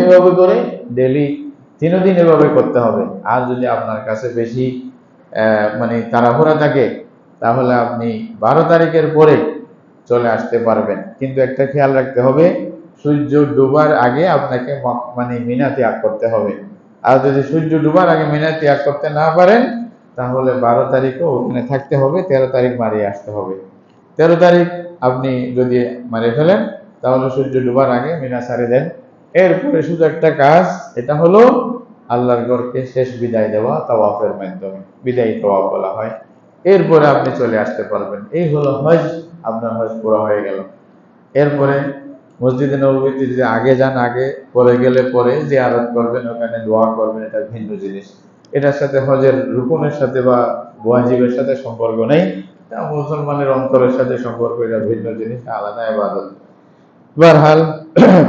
এভাবে করে ডেলি 3 দিন এভাবে করতে হবে। আর যদি আপনার কাছে বেশি মানে তাড়াহুড়া থাকে, তাহলে আপনি 12 তারিখের পরে চলে আসতে পারবেন। কিন্তু একটা খেয়াল রাখতে হবে, সূর্য ডুবার আগে আপনাকে মানে মিনা ত্যাগ করতে হবে। আর যদি সূর্য ডুবার আগে মিনা ত্যাগ করতে না পারেন, তাহলে 12 তারিখও ওখানে থাকতে হবে, 13 তারিখ মারিয়ে আসতে হবে। 13 তারিখ আপনি যদি মারিয়ে ফেলেন, তাহলে সূর্য ডুবার আগে মিনা ছাড়ে দেন। এরপরে শুধু একটা কাজ, এটা হলো আল্লাহর ঘরকে শেষ বিদায় দেওয়া তাওয়াফের মাধ্যমে, বিদায়ী তাওয়াফ বলা হয়। এরপরে আপনি চলে আসতে পারবেন। এই হলো হজ, আপনার হজ পুরো হয়ে গেল। এরপরে মসজিদে নববীতে যদি আগে যান আগে, পরে গেলে পরে জিয়ারত করবেন, ওখানে দোয়া করবেন, এটা ভিন্ন জিনিস। এটার সাথে হজের রুকুনের সাথে বা ওয়াজিবের সাথে সম্পর্ক নেই। এটা মুসলমানের অন্তরের সাথে সম্পর্ক, এটা ভিন্ন জিনিস, আলাদা ইবাদত। বারহাল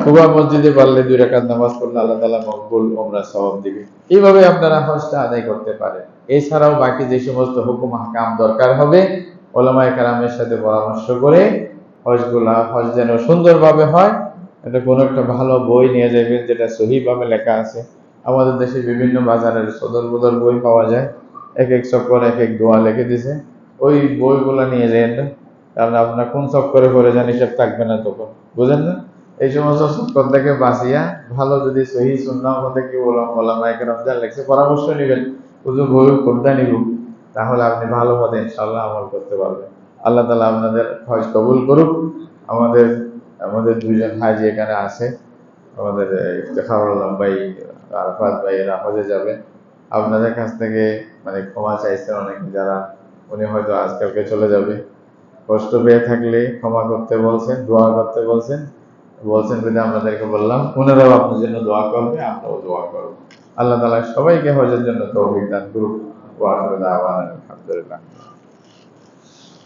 কুবা মসজিদে পারলে 2 রাকাত নামাজ পড়লে আল্লাহ তাআলা মকবুল ওমরা সওয়াব দিবে। এইভাবে আপনারা হজটা আদায় করতে পারেন। এছাড়াও বাকি যে সমস্ত হুকুম আহকাম দরকার হবে, ওলামায়ে কেরামের সাথে পরামর্শ করে হজ যেন সুন্দরভাবে হয়, এটা কোনো একটা ভালো বই নিয়ে যাবেন যেটা সহিভাবে লেখা আছে। আমাদের দেশে বিভিন্ন বাজারের সদর বদর বই পাওয়া যায়, এক এক চক্কর এক এক দোয়া লিখে দিছে, ওই বইগুলা নিয়ে যাবেন না। কারণ আপনার কোন চক্করে পড়ে যান হিসাব থাকবে না তখন, বুঝেন না? এই সমস্ত চক্কর থেকে বাঁচিয়া ভালো যদি সহি সুন্নাহ মতে কি ওলামায়ে কেরাম যা লেখছে পরামর্শ নেবেন, হুজুর বই কোনটা নিব, তাহলে আপনি ভালো মতে ইনশাআল্লাহ আমল করতে পারবেন। আল্লাহ তাআলা আপনাদের হজ কবুল করুক। আমাদের আমাদের 2জন হাজি এখানে আছে, আমাদের ইফতেখারুল আলম ভাই, আরাফাত ভাই, এরা হজে যাবে। আপনাদের কাছ থেকে মানে ক্ষমা চাইছেন অনেকে, যারা উনি হয়তো আজকালকে চলে যাবে, কষ্ট পেয়ে থাকলে ক্ষমা করতে বলছেন, দোয়া করতে বলছেন, যদি আপনাদেরকে বললাম, ওনারাও আপনার জন্য দোয়া করবে, আমরাও দোয়া করবো। আল্লাহ তাআলা সবাইকে হজের জন্য তৌফিক দান করুক। ওয়া আখিরু দাওয়ানা আলহামদুলিল্লাহ।